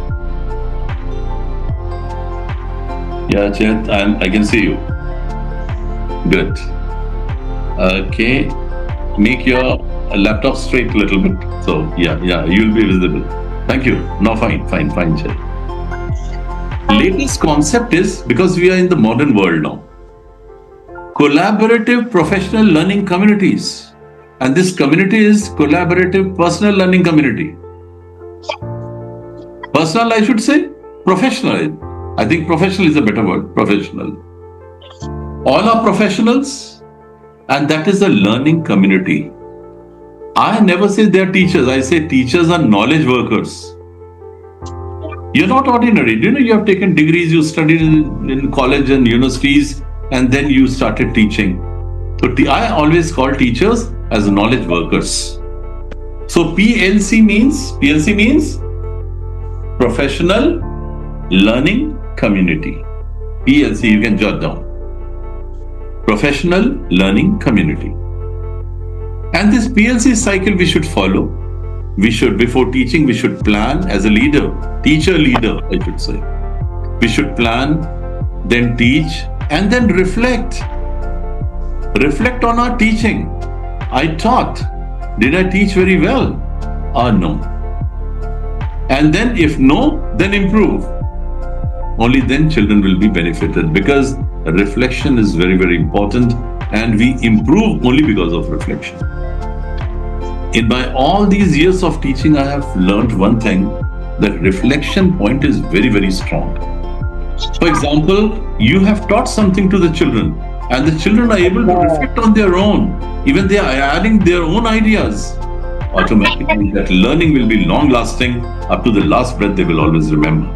Yeah, Chet, I can see you. Good. Okay. Make your laptop straight a little bit. So, yeah, you'll be visible. Thank you. No, fine, Chet. Latest concept is, because we are in the modern world now, collaborative professional learning communities. And this community is collaborative personal learning community. Personal, I should say, professional. I think professional is a better word, professional. All are professionals, and that is a learning community. I never say they are teachers. I say teachers are knowledge workers. You're not ordinary. You have taken degrees, you studied in college and universities, and then you started teaching. So I always call teachers as knowledge workers. So PLC means Professional Learning Community. PLC, you can jot down. Professional Learning Community. And this PLC cycle we should follow. Before teaching, we should plan as a leader, teacher leader, I should say. We should plan, then teach, and then reflect. Reflect on our teaching. I taught. Did I teach very well? Or no? And then if no, then improve. Only then children will be benefited, because reflection is very, very important, and we improve only because of reflection. In my all these years of teaching, I have learned one thing, that reflection point is very, very strong. For example, you have taught something to the children, and the children are able to reflect on their own. Even they are adding their own ideas. Automatically, that learning will be long-lasting. Up to the last breath, they will always remember.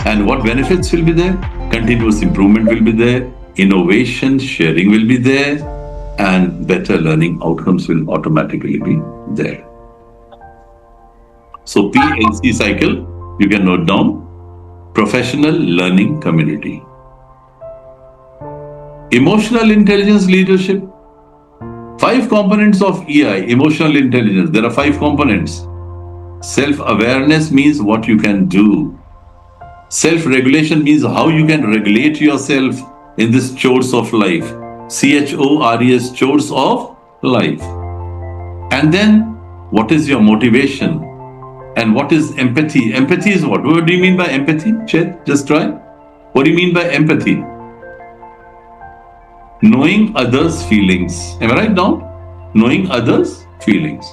And what benefits will be there? Continuous improvement will be there. Innovation, sharing will be there. And better learning outcomes will automatically be there. So PLC cycle, you can note down, Professional Learning Community. Emotional intelligence leadership. 5 components of EI, emotional intelligence. There are 5 components. Self-awareness means what you can do. Self-regulation means how you can regulate yourself in this chores of life. CHORES, chores of life. And then, what is your motivation? And what is empathy? Empathy is what? What do you mean by empathy? Chet, just try. What do you mean by empathy? Knowing others' feelings. Am I right now? Knowing others' feelings.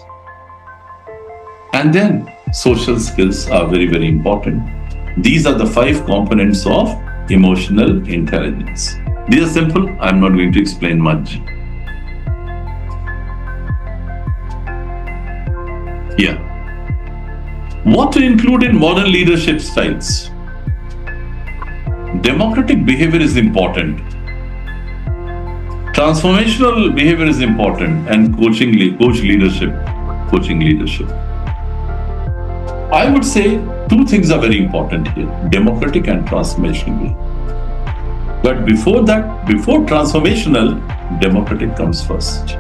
And then, social skills are very, very important. These are the 5 components of emotional intelligence. These are simple. I'm not going to explain much. Yeah. What to include in modern leadership styles? Democratic behavior is important. Transformational behavior is important, and coach leadership. I would say 2 things are very important here, democratic and transformational behavior. But before that, before transformational, democratic comes first.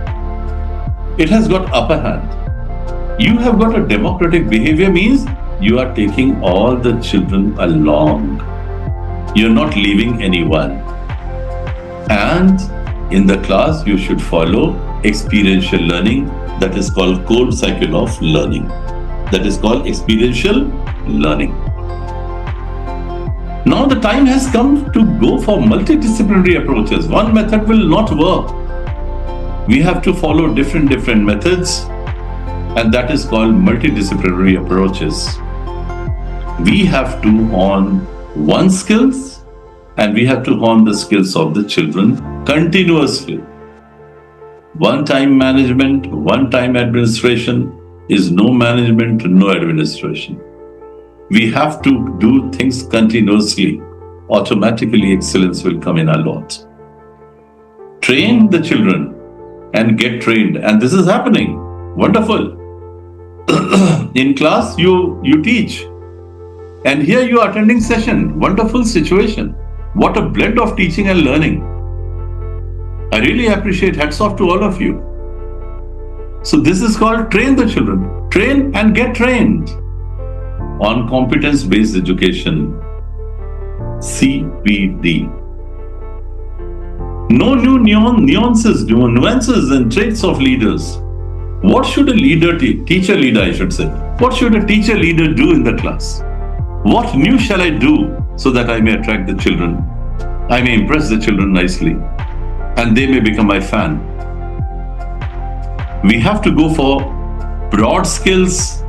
It has got upper hand. You have got a democratic behavior means you are taking all the children along. You're not leaving anyone. And in the class, you should follow experiential learning, that is called core cycle of learning. That is called experiential learning. Now the time has come to go for multidisciplinary approaches. One method will not work. We have to follow different methods, and that is called multidisciplinary approaches. We have to hone one skills, and we have to hone the skills of the children continuously. One-time management, one-time administration is no management, no administration. We have to do things continuously. Automatically, excellence will come in a lot. Train the children and get trained. And this is happening. Wonderful. In class, you teach. And here you are attending session. Wonderful situation. What a blend of teaching and learning. I really appreciate, hats off to all of you. So this is called train the children. Train and get trained on competence-based education, CPD. No new nuances and traits of leaders. What should a teacher leader, I should say. What should a teacher leader do in the class? What new shall I do so that I may attract the children? I may impress the children nicely and they may become my fan. We have to go for broad skills,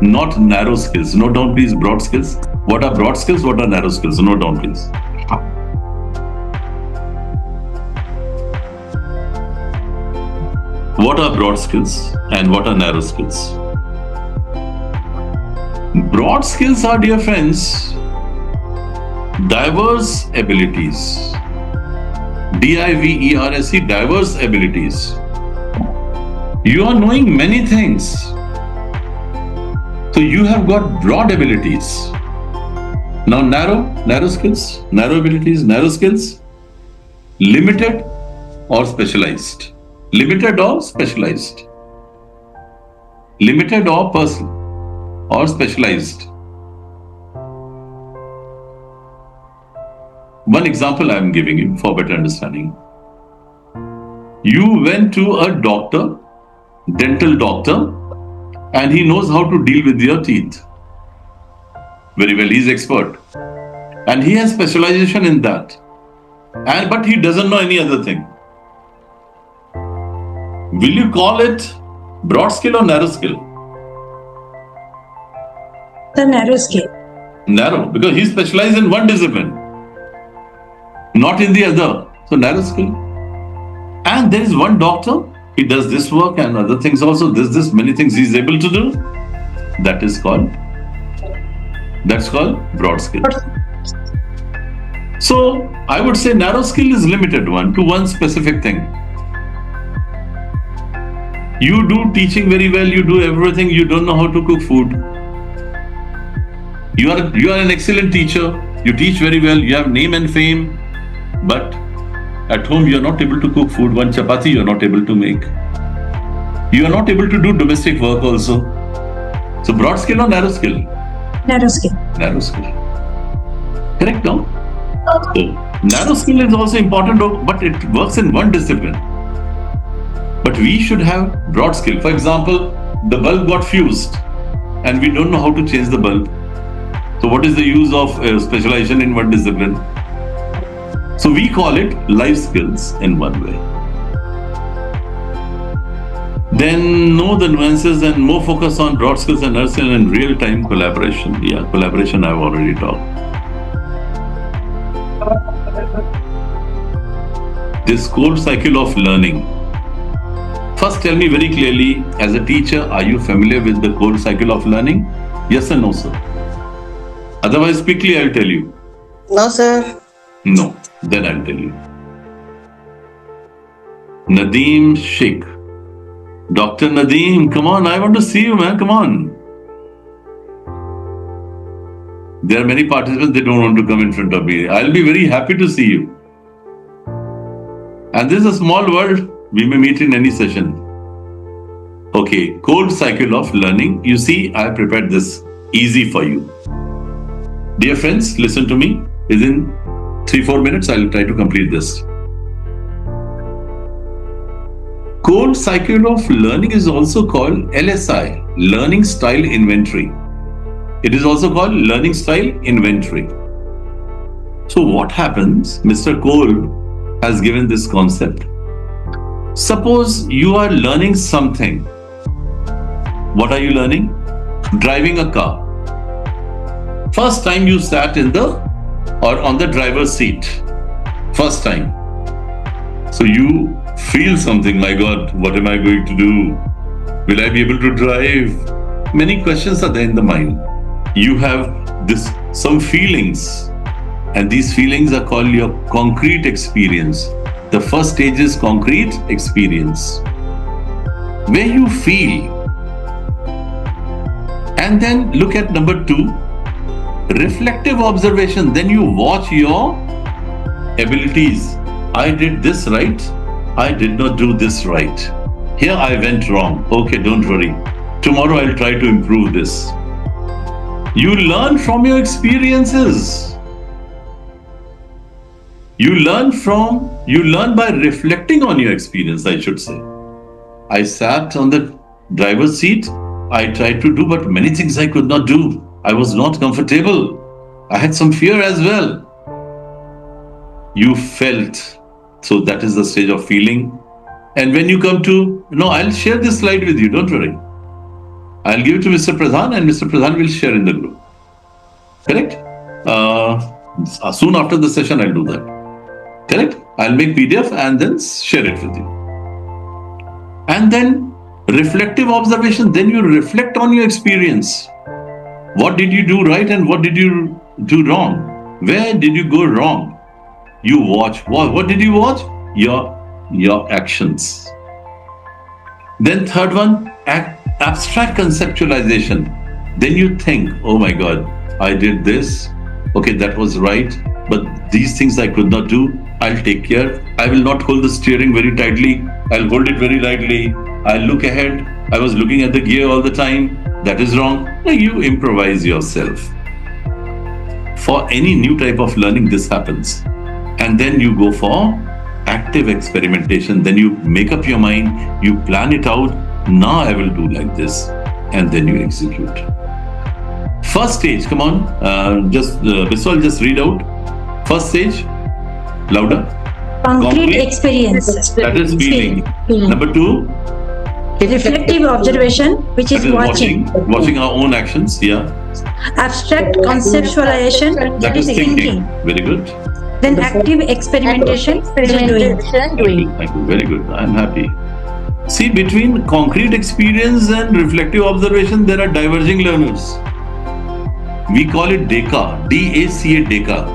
not narrow skills. Note down please, broad skills. What are broad skills? What are narrow skills? Note down please. What are broad skills and what are narrow skills? Broad skills are, dear friends, diverse abilities. DIVERSE, diverse abilities. You are knowing many things. So you have got broad abilities. Now narrow skills, narrow abilities, narrow skills, limited or specialized. Limited or specialized. Limited or personal or specialized. One example I am giving you for better understanding. You went to a doctor, dental doctor, and he knows how to deal with your teeth. Very well, he's expert. And he has specialization in that. But he doesn't know any other thing. Will you call it broad skill or narrow skill? The narrow skill. Narrow, because he specializes in one discipline, not in the other. So narrow skill. And there is one doctor, he does this work and other things also, this, many things he is able to do. That's called broad skill. So I would say narrow skill is limited one to one specific thing. You do teaching very well, you do everything, you don't know how to cook food. You are an excellent teacher, you teach very well, you have name and fame, but at home you are not able to cook food. One chapati you are not able to make. You are not able to do domestic work also. So broad skill or narrow skill? Narrow skill. Narrow skill. Correct now? So narrow skill is also important, but it works in one discipline. But we should have broad skill. For example, the bulb got fused and we don't know how to change the bulb. So what is the use of specialization in one discipline? So we call it life skills in one way. Then know the nuances and more focus on broad skills and narrow skills and real-time collaboration. Yeah, collaboration I've already talked. This core cycle of learning. First, tell me very clearly, as a teacher, are you familiar with the core cycle of learning? Yes or no, sir? Otherwise, quickly I'll tell you. No, sir. No, then I'll tell you. Nadeem Sheikh. Dr. Nadeem, come on, I want to see you, man, come on. There are many participants, they don't want to come in front of me. I'll be very happy to see you. And this is a small world. We may meet in any session. Okay, core cycle of learning. You see, I prepared this easy for you. Dear friends, listen to me. Within 3-4 minutes, I'll try to complete this. Core cycle of learning is also called LSI, Learning Style Inventory. It is also called Learning Style Inventory. So what happens? Mr. Cole has given this concept. Suppose you are learning something. What are you learning? Driving a car. First time you sat on the driver's seat. First time. So you feel something, my God, what am I going to do? Will I be able to drive? Many questions are there in the mind. You have some feelings, and these feelings are called your concrete experience. The first stage is concrete experience, where you feel And then look at number 2, reflective observation. Then you watch your abilities. I did this right. I did not do this right. Here I went wrong. Okay, don't worry. Tomorrow I'll try to improve this. You learn from your experiences. You learn by reflecting on your experience, I should say. I sat on the driver's seat. I tried to do, but many things I could not do. I was not comfortable. I had some fear as well. You felt. So that is the stage of feeling. And when you come to, I'll share this slide with you, don't worry. I'll give it to Mr. Pradhan and Mr. Pradhan will share in the group. Correct? Soon after the session, I'll do that. Correct? I'll make PDF and then share it with you. And then reflective observation, then you reflect on your experience. What did you do right and what did you do wrong? Where did you go wrong? You watch. What did you watch? Your actions. Then third one, abstract conceptualization. Then you think, oh my God, I did this. Okay, that was right. But these things I could not do. I'll take care. I will not hold the steering very tightly. I'll hold it very lightly. I'll look ahead. I was looking at the gear all the time. That is wrong. You improvise yourself. For any new type of learning, this happens. And then you go for active experimentation. Then you make up your mind. You plan it out. Now I will do like this. And then you execute. First stage, come on. Biswal, just read out. First stage. Louder. Concrete experience. That is feeling. Number 2. Reflective observation, which is watching. Watching our own actions, yeah. Abstract conceptualization, That is thinking. Very good. Then active experimentation, which is doing. Thank you. Very good. I'm happy. See, between concrete experience and reflective observation, there are diverging learners. We call it DACA, D-A-C-A, DACA.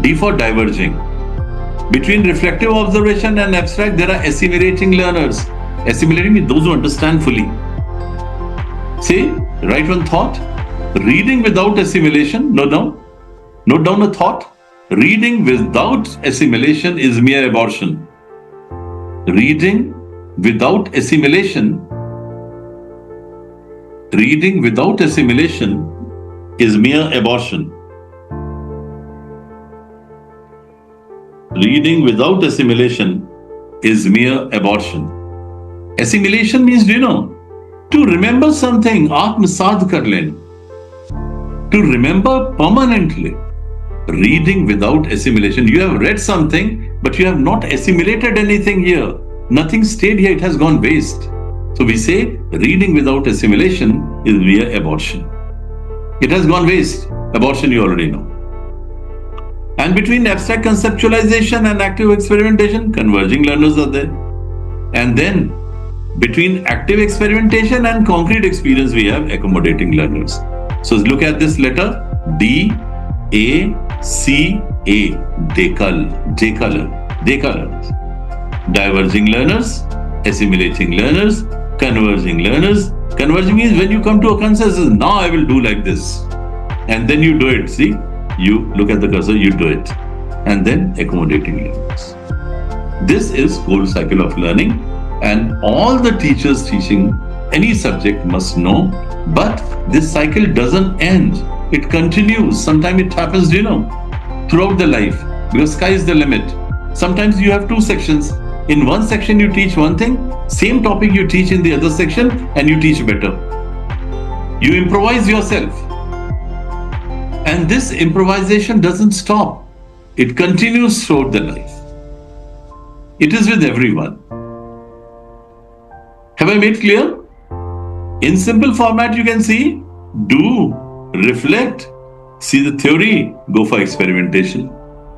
D for diverging. Between reflective observation and abstract, there are assimilating learners. Assimilating means those who understand fully. See, write one thought. Reading without assimilation, note down a thought. Reading without assimilation is mere abortion. Reading without assimilation is mere abortion. Reading without assimilation is mere abortion. Assimilation means, to remember something, aatmasad kar len. To remember permanently. Reading without assimilation. You have read something, but you have not assimilated anything here. Nothing stayed here, it has gone waste. So we say, reading without assimilation is mere abortion. It has gone waste. Abortion you already know. And between abstract conceptualization and active experimentation, converging learners are there. And then, between active experimentation and concrete experience, we have accommodating learners. So look at this letter, D-A-C-A, DACA learners. Diverging learners, assimilating learners, converging learners. Converging means when you come to a consensus, now I will do like this. And then you do it, see? You look at the cursor, you do it. And then accommodating learners. This is whole cycle of learning, and all the teachers teaching any subject must know. But this cycle doesn't end. It continues. Sometimes it happens, throughout the life, because sky is the limit. Sometimes you have 2 sections. In one section you teach one thing, same topic you teach in the other section, and you teach better. You improvise yourself. And this improvisation doesn't stop. It continues throughout the life. It is with everyone. Have I made clear? In simple format, you can see, do, reflect, see the theory, go for experimentation.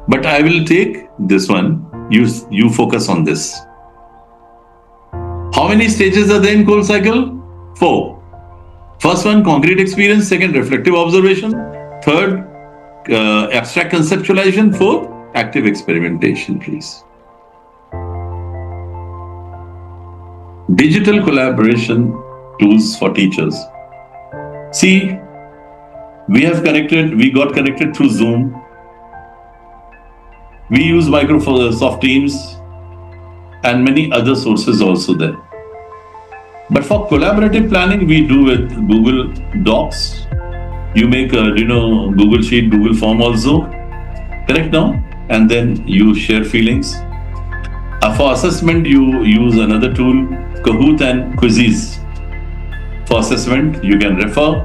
But I will take this one. You focus on this. How many stages are there in Cole cycle? 4. First one, concrete experience. Second, reflective observation. Third, abstract conceptualization. Fourth, active experimentation, please. Digital collaboration tools for teachers. See, we got connected through Zoom. We use Microsoft Teams and many other sources also there. But for collaborative planning, we do with Google Docs. You make a Google Sheet, Google Form also. Correct now? And then you share feelings. For assessment, you use another tool, Kahoot and Quizzes. For assessment, you can refer.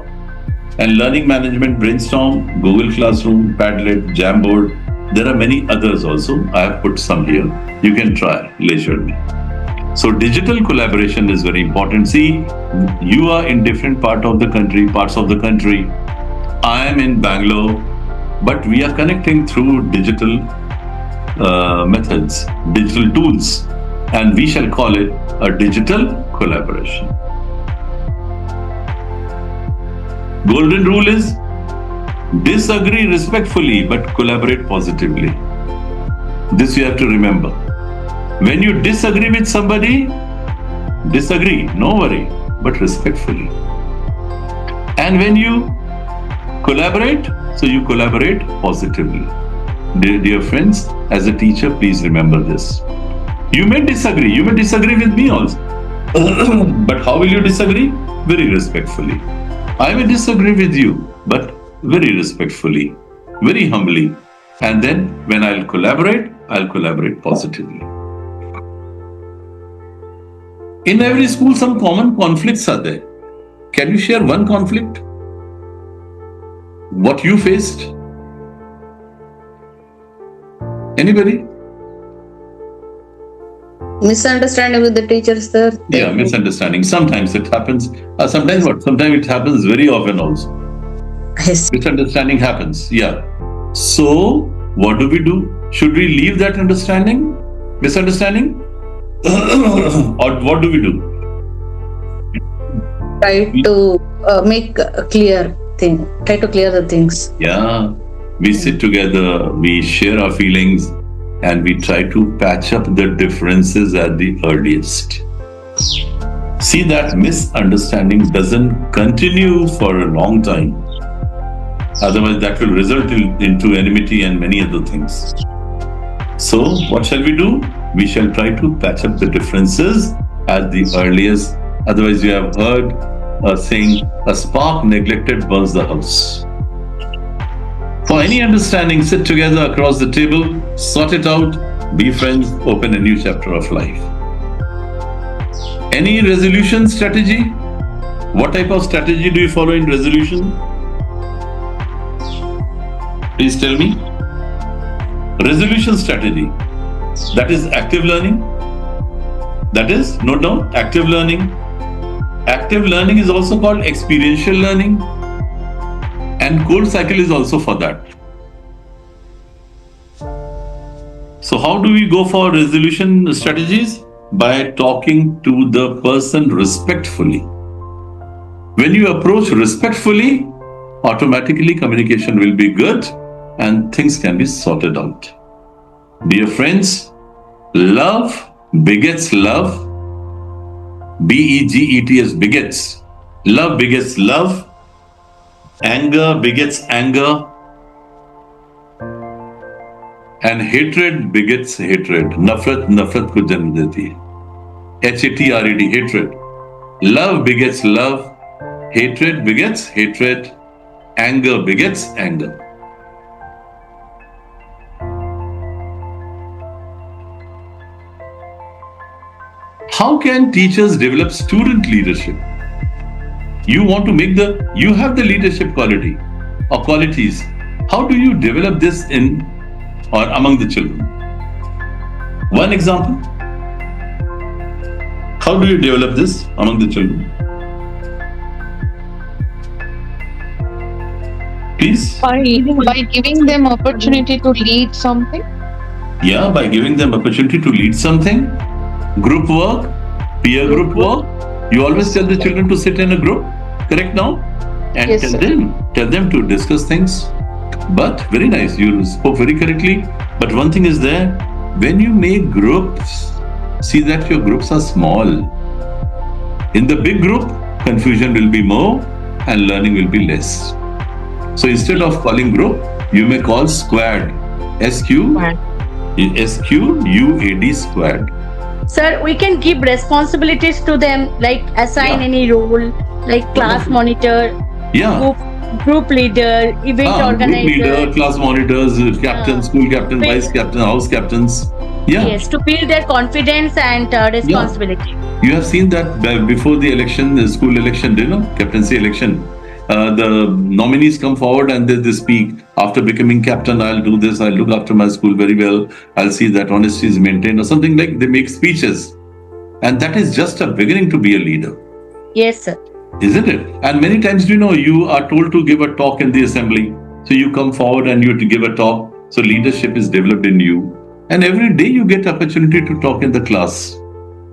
And learning management, Brainstorm, Google Classroom, Padlet, Jamboard. There are many others also. I have put some here. You can try leisurely. So digital collaboration is very important. See, you are in different parts of the country. I am in Bangalore, but we are connecting through digital methods, digital tools, and we shall call it a digital collaboration. Golden rule is disagree respectfully, but collaborate positively. This you have to remember. When you disagree with somebody, disagree, no worry, but respectfully. And when you collaborate, so you collaborate positively. Dear friends, as a teacher, please remember this. You may disagree with me also. But how will you disagree? Very respectfully. I may disagree with you, but very respectfully, very humbly. And then when I'll collaborate positively. In every school, some common conflicts are there. Can you share one conflict? What you faced? Anybody? Misunderstanding with the teachers, sir. Yeah, misunderstanding. Sometimes it happens. Sometimes it happens very often also. Yes. Misunderstanding happens. Yeah. So, what do? Should we leave that misunderstanding? Or what do we do? Try to make a clear thing. Try to clear the things. Yeah. We sit together, we share our feelings, and we try to patch up the differences at the earliest. See that misunderstanding doesn't continue for a long time. Otherwise, that will result into enmity and many other things. So, what shall we do? We shall try to patch up the differences at the earliest. Otherwise, you have heard a saying, a spark neglected burns the house. For any understanding, sit together across the table, sort it out, be friends, open a new chapter of life. Any resolution strategy? What type of strategy do you follow in resolution? Please tell me. Resolution strategy. That is active learning. That is, note down, active learning. Active learning is also called experiential learning. And cold cycle is also for that. So how do we go for resolution strategies? By talking to the person respectfully. When you approach respectfully, automatically communication will be good and things can be sorted out. Dear friends, love begets love. B-E-G-E-T-S, begets. Love begets love. Anger begets anger. And hatred begets hatred. Nafrat को जन्म देती है. H-A-T-R-E-D, hatred. Love begets love. Hatred begets hatred. Anger begets anger. How can teachers develop student leadership? You want to you have the leadership quality or qualities. How do you develop this in or among the children? One example. How do you develop this among the children? Please. By giving them opportunity to lead something. Yeah, by giving them opportunity to lead something. Group work, peer group work. You always tell the children to sit in a group, correct now? And Yes, tell them to discuss things. But very nice, you spoke very correctly. But one thing is there, when you make groups, see that your groups are small. In the big group, confusion will be more. and learning will be less. So instead of calling group, you may call squad. SQUAD squad. Sir, we can give responsibilities to them, like assign any role, like class monitor, group leader, event organizer. Group leader, class monitors, captain, school captain, vice captain, house captains. Yes, to build their confidence and responsibility. You have seen that before the election, the school election, captaincy election. The nominees come forward and they speak. After becoming captain, I'll do this, I'll look after my school very well, I'll see that honesty is maintained, or something like they make speeches. And that is just a beginning to be a leader. Yes, sir. Isn't it? And many times, you are told to give a talk in the assembly. So you come forward and you give a talk. So leadership is developed in you. And every day you get opportunity to talk in the class.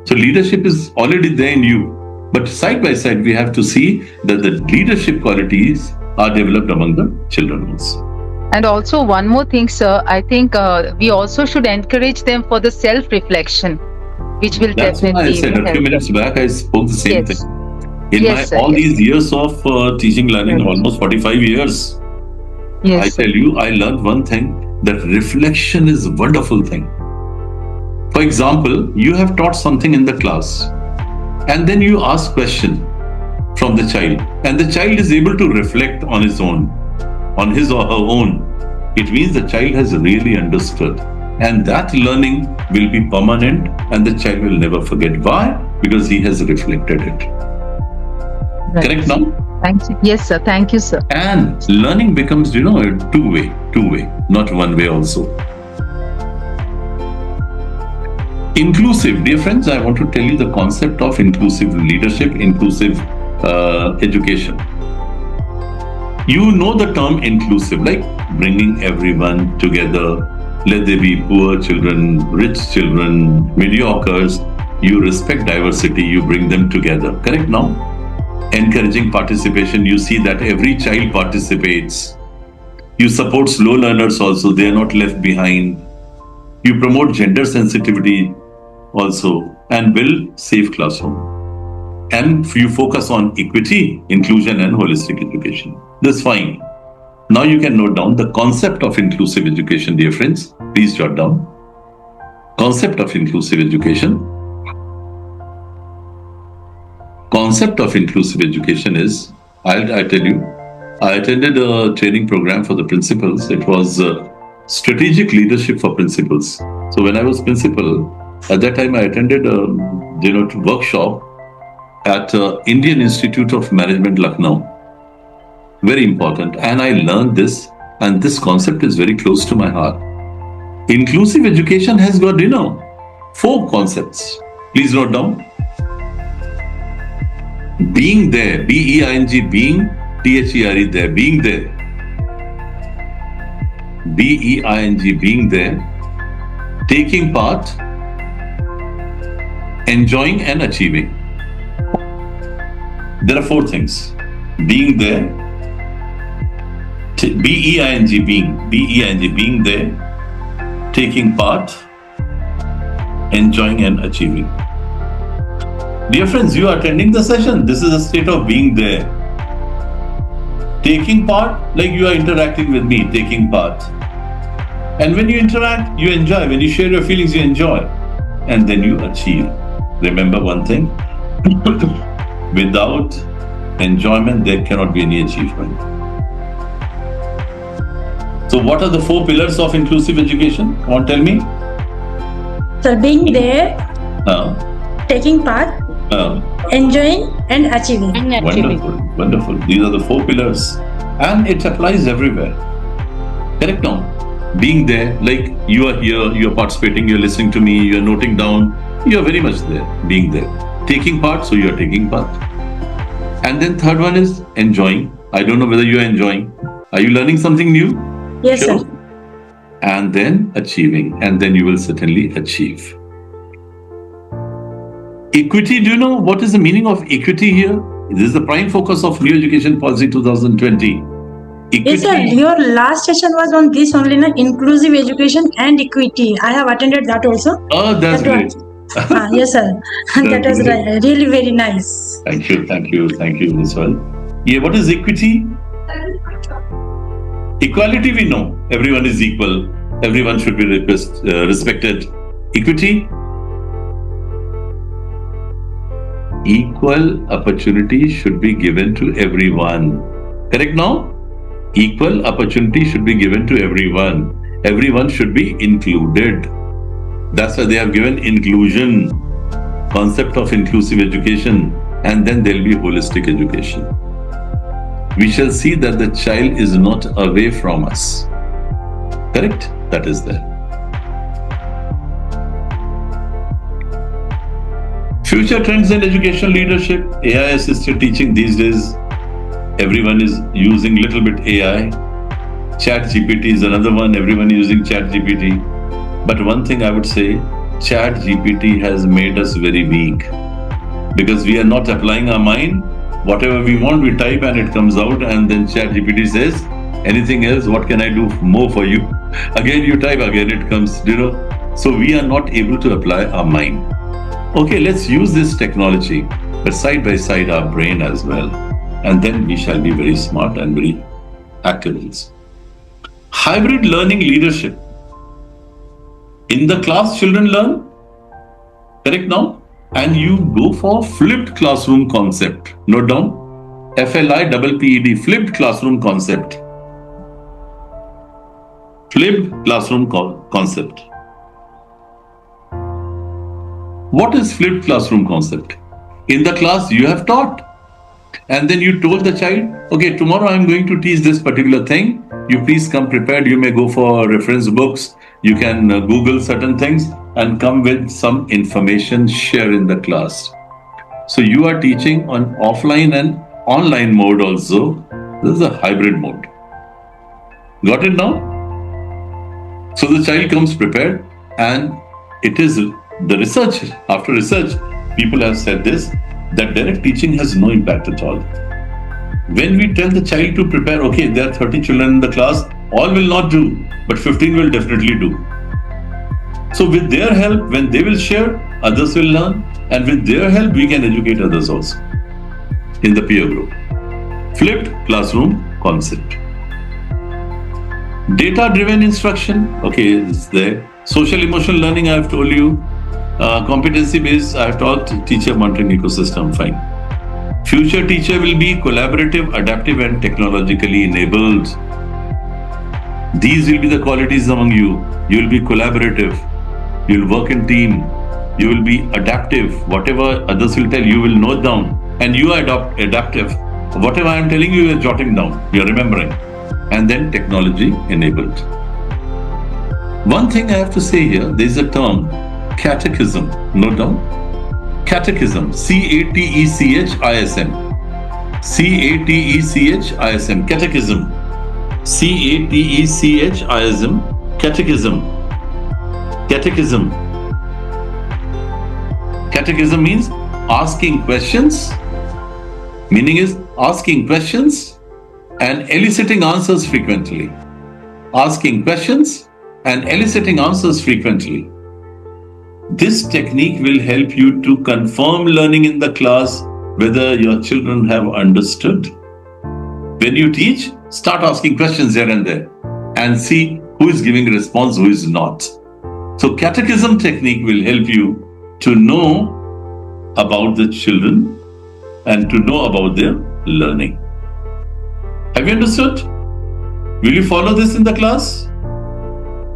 So leadership is already there in you. But side by side, we have to see that the leadership qualities are developed among the children also. And also one more thing, sir, I think we also should encourage them for the self-reflection, which will definitely That's why I said a few minutes back, I spoke the same thing. In all these years of teaching, learning, almost 45 years, I tell you, I learned one thing, that reflection is a wonderful thing. For example, you have taught something in the class, and then you ask question from the child, and the child is able to reflect on his own, on his or her own. It means the child has really understood, and that learning will be permanent, and the child will never forget. Why? Because he has reflected it. Right. Correct now? Thank you. Yes, sir. Thank you, sir. And learning becomes, a two-way, not one way also. Inclusive. Dear friends, I want to tell you the concept of inclusive leadership, inclusive education. You know the term inclusive, like bringing everyone together. Let there be poor children, rich children, mediocres. You respect diversity, you bring them together. Correct now? Encouraging participation, you see that every child participates. You support slow learners also, they are not left behind. You promote gender sensitivity also and build safe classroom. And you focus on equity, inclusion and holistic education. That's fine. Now you can note down the concept of inclusive education, dear friends. Please jot down. Concept of inclusive education. Concept of inclusive education is, I tell you, I attended a training program for the principals. It was strategic leadership for principals. So when I was principal, at that time I attended a workshop at Indian Institute of Management, Lucknow. Very important. And I learned this, and this concept is very close to my heart. Inclusive education has got, 4 concepts. Please note down. Being there, B-E-I-N-G, being, T-H-E-R-E, there, being there. B-E-I-N-G, being there. Taking part, enjoying and achieving. There are 4 things. Being there, B-E-I-N-G, being, B-E-I-N-G, being there. Taking part, enjoying and achieving. Dear friends, you are attending the session. This is a state of being there. Taking part, like you are interacting with me, taking part. And when you interact, you enjoy. When you share your feelings, you enjoy. And then you achieve. Remember one thing, without enjoyment, there cannot be any achievement. So what are the 4 pillars of inclusive education? Come on, tell me. So being there, taking part, enjoying and achieving. Wonderful. These are the 4 pillars. And it applies everywhere. Correct now? Being there, like you are here, you are participating, you are listening to me, you are noting down, you are very much there, being there. Taking part, so you are taking part. And then third one is enjoying. I don't know whether you are enjoying. Are you learning something new? Yes, sir. And then achieving, and then you will certainly achieve. Equity, do you know what is the meaning of equity here? This is the prime focus of New Education Policy 2020. Equity. Yes, sir. Your last session was on this only, inclusive education and equity. I have attended that also. Oh, that's great. Yes, sir. That was really very nice. Thank you as well. Yeah, what is equity? Equality, we know. Everyone is equal. Everyone should be respected. Equity? Equal opportunity should be given to everyone. Correct now? Equal opportunity should be given to everyone. Everyone should be included. That's why they have given inclusion, concept of inclusive education, and then there'll be holistic education. We shall see that the child is not away from us. Correct? That is there. Future trends in education leadership, AI assisted teaching these days. Everyone is using little bit AI. Chat GPT is another one. Everyone using Chat GPT. But one thing I would say, Chat GPT has made us very weak because we are not applying our mind. Whatever we want, we type and it comes out, and then Chat GPT says, anything else, what can I do more for you? Again, you type, again it comes, So we are not able to apply our mind. Okay, let's use this technology, but side by side our brain as well. And then we shall be very smart and very active. Hybrid learning leadership. In the class, children learn, correct now? And you go for flipped classroom concept. Note down, FLIPPED, flipped classroom concept. Flipped classroom concept. What is flipped classroom concept? In the class, you have taught. And then you told the child, okay, tomorrow I'm going to teach this particular thing. You please come prepared. You may go for reference books. You can Google certain things and come with some information, share in the class. So you are teaching on offline and online mode also. This is a hybrid mode. Got it now? So the child comes prepared, and it is the research. After research, people have said this, that direct teaching has no impact at all. When we tell the child to prepare, okay, there are 30 children in the class, all will not do, but 15 will definitely do. So with their help, when they will share, others will learn, and with their help, we can educate others also in the peer group. Flipped classroom concept. Data-driven instruction, okay, it's there. Social emotional learning, I have told you. Competency-based, I have taught teacher monitoring ecosystem, fine. Future teacher will be collaborative, adaptive, and technologically enabled. These will be the qualities among you. You will be collaborative. You will work in team. You will be adaptive. Whatever others will tell, you will note down. And you are adaptive. Whatever I am telling you, you are jotting down. You are remembering. And then technology enabled. One thing I have to say here, there is a term, catechism. Note down. Catechism. CATECHISM. CATECHISM. Catechism. CATECHISM. Catechism. Catechism. Catechism means asking questions. Meaning is asking questions and eliciting answers frequently. Asking questions and eliciting answers frequently. This technique will help you to confirm learning in the class whether your children have understood. When you teach, start asking questions here and there and see who is giving response, who is not. So catechism technique will help you to know about the children and to know about their learning. Have you understood? Will you follow this in the class?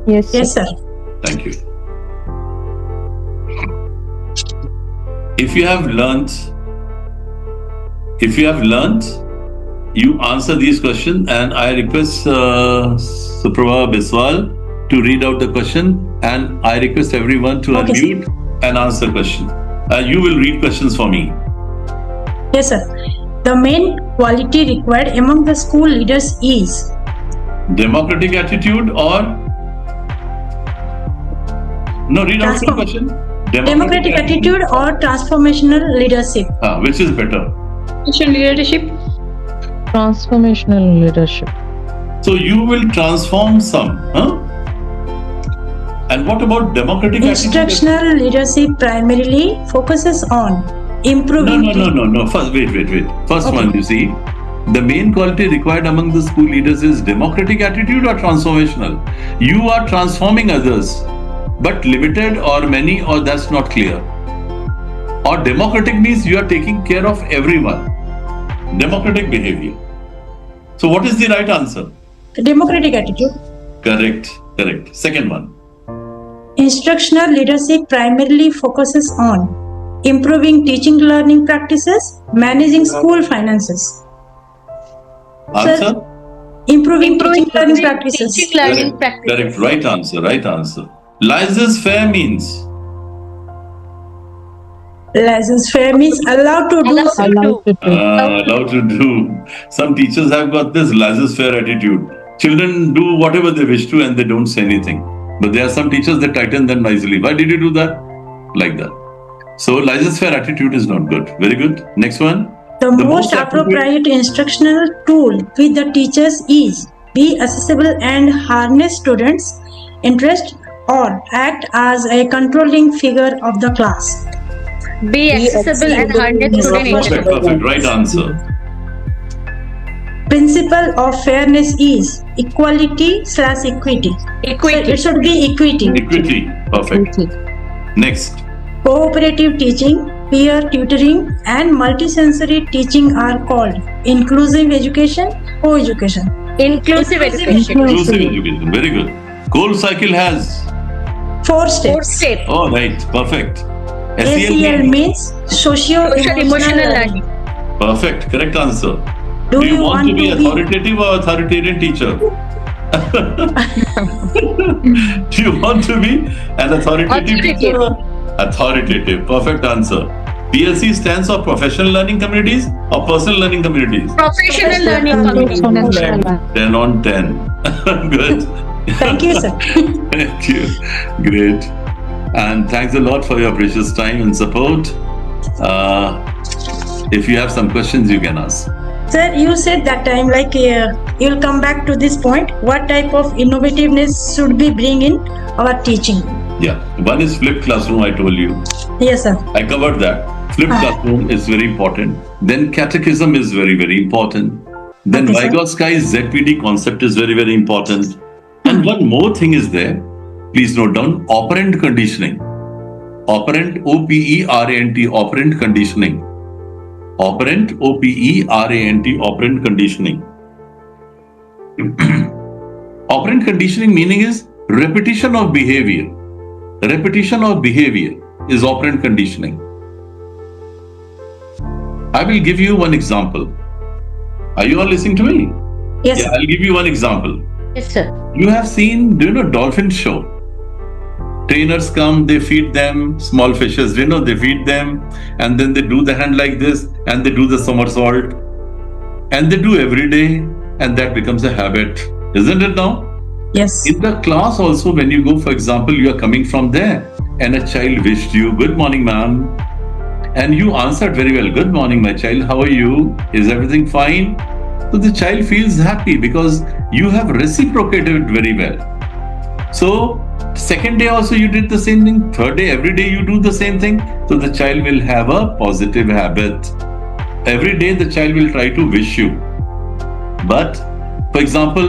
Yes, sir. Yes, sir. Thank you. If you have learnt, you answer these questions, and I request Suprabha Biswal to read out the question, and I request everyone to unmute and answer the question. You will read questions for me. Yes, sir. The main quality required among the school leaders is democratic attitude or no, read out the question. Democratic attitude or transformational leadership. Which is better? Leadership. Transformational leadership. So you will transform some, And what about democratic Instructional attitude? leadership primarily focuses on improving. No. First, wait. First one, you see, The main quality required among the school leaders is democratic attitude or transformational. You are transforming others, but limited or many, or that's not clear. Or democratic means you are taking care of everyone. Democratic behavior. So what is the right answer? Democratic attitude. Correct. Second one. Instructional leadership primarily focuses on improving teaching learning practices, managing school finances. Answer? Sir, improving teaching learning practices. Correct. Right answer. Laissez-faire means? Laissez-faire means allowed to do. Allowed to do. Some teachers have got this laissez-faire attitude. Children do whatever they wish to and they don't say anything. But there are some teachers that tighten them nicely. Why did you do that? Like that. So laissez-faire attitude is not good. Very good. Next one. The most appropriate instructional tool with the teachers is be accessible and harness students' interest or act as a controlling figure of the class. Be accessible and harness student interest. Perfect. Right answer. Principle of fairness is equality/equity. Equity. So it should be equity. Equity. Perfect. Next. Cooperative teaching, peer tutoring, and multisensory teaching are called inclusive education, co-education. Inclusive education. Very good. Cold cycle has 4 steps. Oh, right. Perfect. SEL means socio-emotional learning. Perfect. Correct answer. Do you want to be authoritative or authoritarian teacher? Do you want to be an authoritative teacher? Authoritative. Perfect answer. PLC stands for professional learning communities or personal learning communities? Professional learning communities. 10 on 10. Good. Thank you, sir. Thank you. Great. And thanks a lot for your precious time and support. If you have some questions, you can ask. Sir, you said that time you'll come back to this point. What type of innovativeness should we bring in our teaching? Yeah. One is flipped classroom, I told you. Yes, sir. I covered that. Flipped classroom is very important. Then catechism is very, very important. Then Vygotsky's ZPD concept is very, very important. And one more thing is there. Please note down, operant conditioning. Operant, O-P-E-R-A-N-T, operant conditioning. Operant, O-P-E-R-A-N-T, operant conditioning. Operant conditioning meaning is repetition of behavior. Repetition of behavior is operant conditioning. I will give you one example. Are you all listening to me? Yes. Yeah, I'll give you one example. Yes, sir. You have seen, dolphin show? Trainers come, they feed them small fishes, they feed them and then they do the hand like this and they do the somersault and they do every day and that becomes a habit, isn't it now? Yes. In the class also, when you go, for example, you are coming from there and a child wished you, "Good morning, ma'am." And you answered very well, "Good morning, my child. How are you? Is everything fine?" So the child feels happy because you have reciprocated very well. So second day also you did the same thing. Third day, every day you do the same thing. So the child will have a positive habit. Every day the child will try to wish you. But, for example,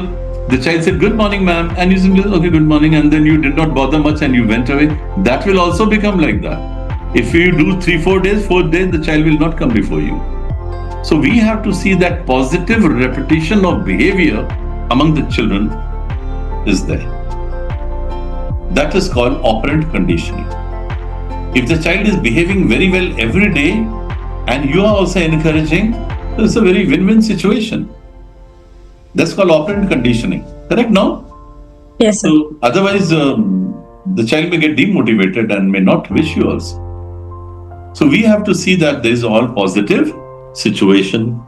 the child said, "Good morning, ma'am," and you said, "Okay, good morning," and then you did not bother much and you went away. That will also become like that. If you do 3-4 days, 4th day, the child will not come before you. So we have to see that positive repetition of behavior among the children is there. That is called operant conditioning. If the child is behaving very well every day and you are also encouraging, it's a very win-win situation. That's called operant conditioning. Correct now? Yes, sir. So otherwise, the child may get demotivated and may not wish you also. So we have to see that there is all positive situation.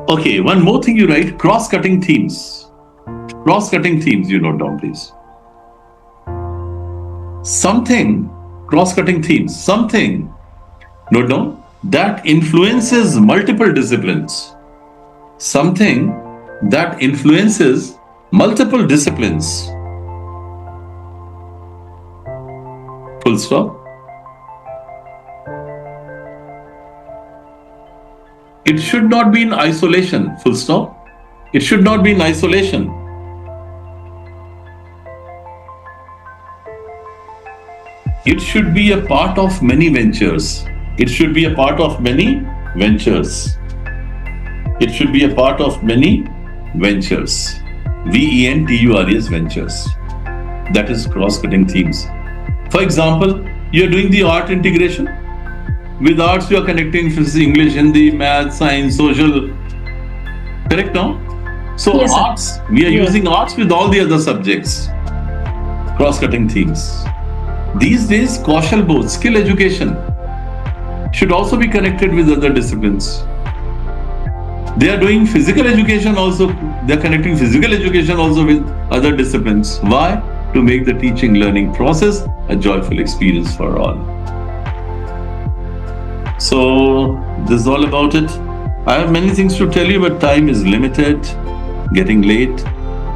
Okay, one more thing you write, cross-cutting themes. Cross-cutting themes, you note down, please. Something, cross-cutting themes, something, note down, that influences multiple disciplines. Something that influences multiple disciplines. Full stop. It should not be in isolation, full stop. It should not be in isolation. It should be a part of many ventures. It should be a part of many ventures. It should be a part of many ventures. VENTURES ventures. That is cross-cutting themes. For example, you are doing the art integration. With arts, you are connecting physics, English, Hindi, math, science, social. Correct now? So Yes, sir. arts, we are using arts with all the other subjects. Cross-cutting themes. These days, Kaushal both, skill education, should also be connected with other disciplines. They are doing physical education also, they are connecting physical education also with other disciplines. Why? To make the teaching learning process a joyful experience for all. So, this is all about it. I have many things to tell you, but time is limited, getting late.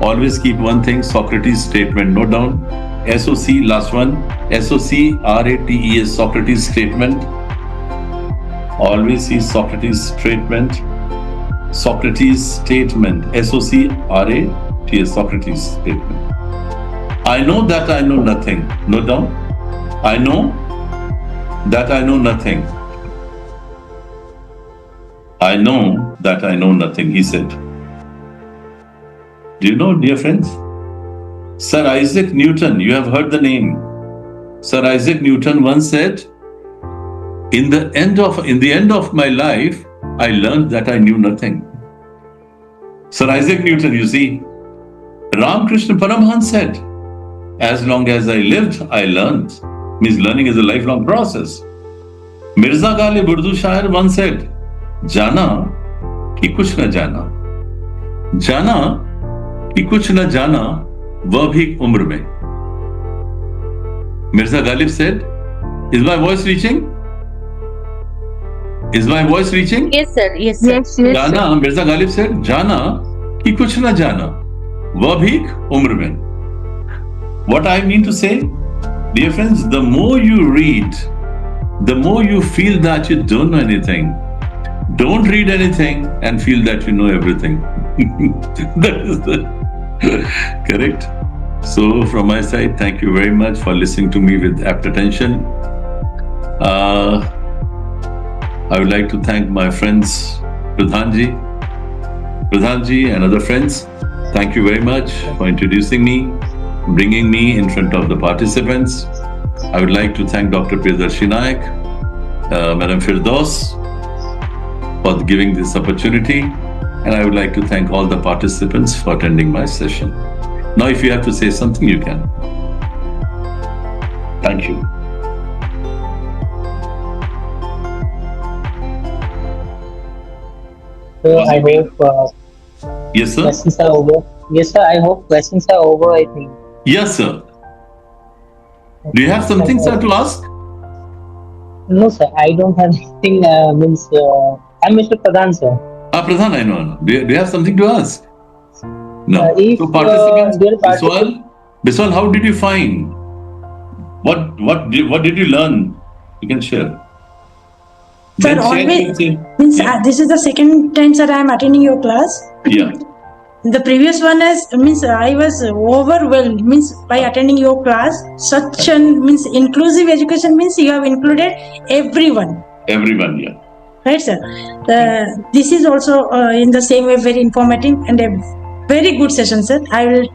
Always keep one thing, Socrates' statement, note down. SOC, last one, SOCRATES, Socrates' statement. Always see Socrates' statement. Socrates' statement, SOCRATES, Socrates' statement. I know that I know nothing. Note down. I know that I know nothing. I know that I know nothing, he said. Do you know, dear friends? Sir Isaac Newton, you have heard the name. Sir Isaac Newton once said, in the end of my life, I learned that I knew nothing. Sir Isaac Newton, you see, Ramakrishna Paramhans said, as long as I lived, I learned. Means learning is a lifelong process. Mirza Ghalib Urdu Shair once said, Jana ki kuch na jana. Jana ki kuch na jana, वह भी उम्र में. Mirza Ghalib said, is my voice reaching? Is my voice reaching? Yes, sir. Yes, sir. Yes, yes. Jana, Mirza Ghalib said, Jana ki kuch na jana, वह भी उम्र में. What I mean to say, dear friends, the more you read, the more you feel that you don't know anything. Don't read anything and feel that you know everything. That is the correct. So from my side, thank you very much for listening to me with apt attention. I would like to thank my friends Pradhanji and other friends. Thank you very much for introducing me, bringing me in front of the participants. I would like to thank Dr. Priyadarshi Naik, Madam Firdaus for giving this opportunity. And I would like to thank all the participants for attending my session. Now, if you have to say something, you can. Thank you. So I hope Yes, sir? questions are over. Yes, sir. I hope questions are over, I think. Yes, sir. Do you have something, sir, to ask? No, sir. I don't have anything. I'm Mr. Pradhan, sir. Pradhan, I know. Do you have something to ask? No. If, So participants, dear participants- Biswal, how did you find? What did you learn? You can share. Sir, Then share always something. means Yeah. this is the second time, sir, I am attending your class. Yeah. The previous one is means I was overwhelmed means by attending your class. Such an means inclusive education means you have included everyone, Everyone, yeah. right, sir? This is also in the same way very informative and a very good session, sir. I will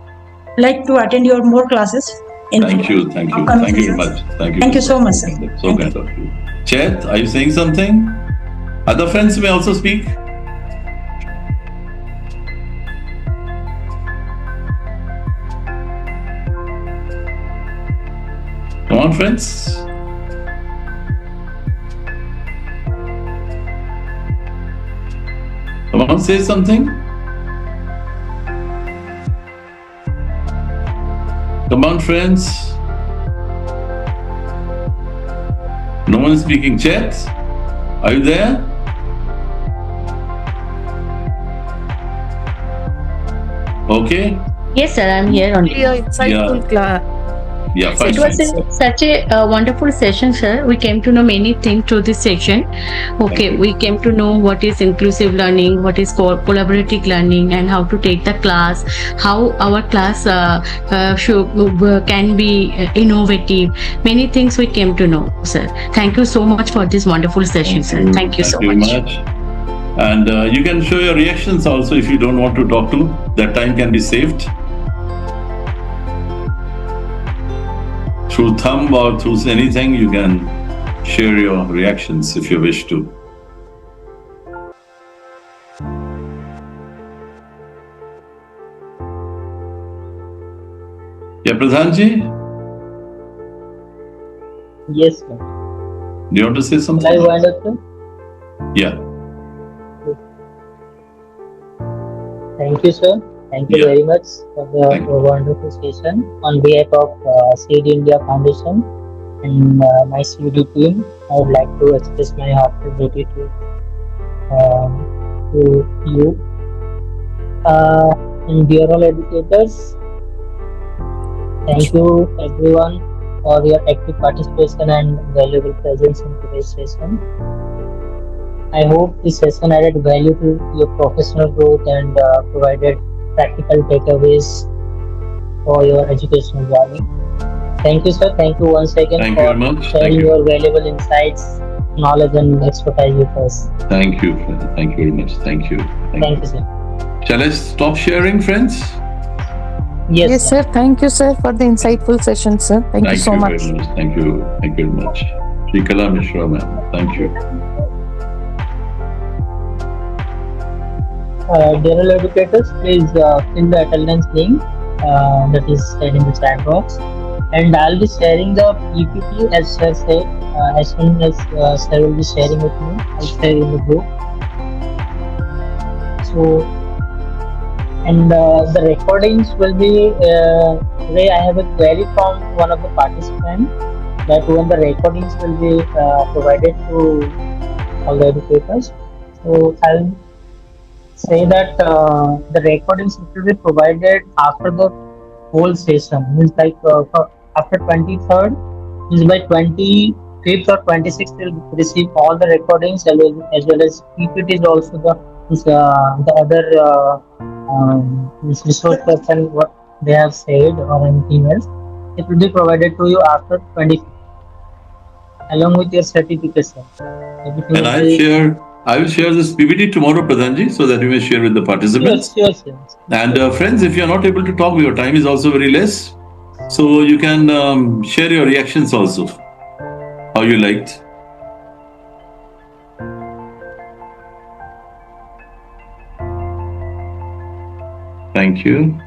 like to attend your more classes. Thank you. Thank you very much. Thank you so much, sir. So kind of you. Chet, are you saying something? Other friends may also speak. Come on, friends. Come on, say something. Come on, friends. No one is speaking. Chet, are you there? Okay. Yes, sir. I'm here only. Insightful Yeah, So fine, it was fine. such a wonderful session, sir. We came to know many things through this session. Okay, we came to know what is inclusive learning, what is collaborative learning, and how to take the class, how our class can be innovative. Many things we came to know, sir. Thank you so much for this wonderful session, sir. Thank you so much. Thank you very much. And you can show your reactions also if you don't want to talk to. That time can be saved. Through thumb or through anything, you can share your reactions if you wish to. Yeah, Pradhanji? Yes, sir. Do you want to say something? Shall I wind up, sir? Yeah. Thank you, sir. Thank you very much for the wonderful session. On behalf of Seed India Foundation and my CD team, I would like to express my heartfelt gratitude to you. And dear all educators, thank you everyone for your active participation and valuable presence in today's session. I hope this session added value to your professional growth and provided practical takeaways for your educational journey. Thank you, sir. Thank you once again for sharing your valuable insights, knowledge, and expertise with us. Thank you. Thank you very much. Thank you. Thank you, sir. Shall I stop sharing, friends? Yes, sir. Thank you, sir, for the insightful session, sir. Thank you so much. Very much. Thank you. Thank you very much. Shrikala Mishra, ma'am. Thank you. Dear all educators, please fill the attendance link that is said in the chat box. And I'll be sharing the PPT as Sir said. As soon as Sir will be sharing with me, I'll share in the group. So, and the recordings will be, today I have a query from one of the participants that when the recordings will be provided to all the educators. So I'll say that the recordings will be provided after the whole session. Means like after 23rd, means by 25th or 26th we'll receive all the recordings as well as PPT is also the other resource person what they have said or anything else. It will be provided to you after 25th along with your certification. And I will share this PPT tomorrow, Pradhanji, so that you may share with the participants. Sure. And friends, if you are not able to talk, your time is also very less. So you can share your reactions also, how you liked. Thank you.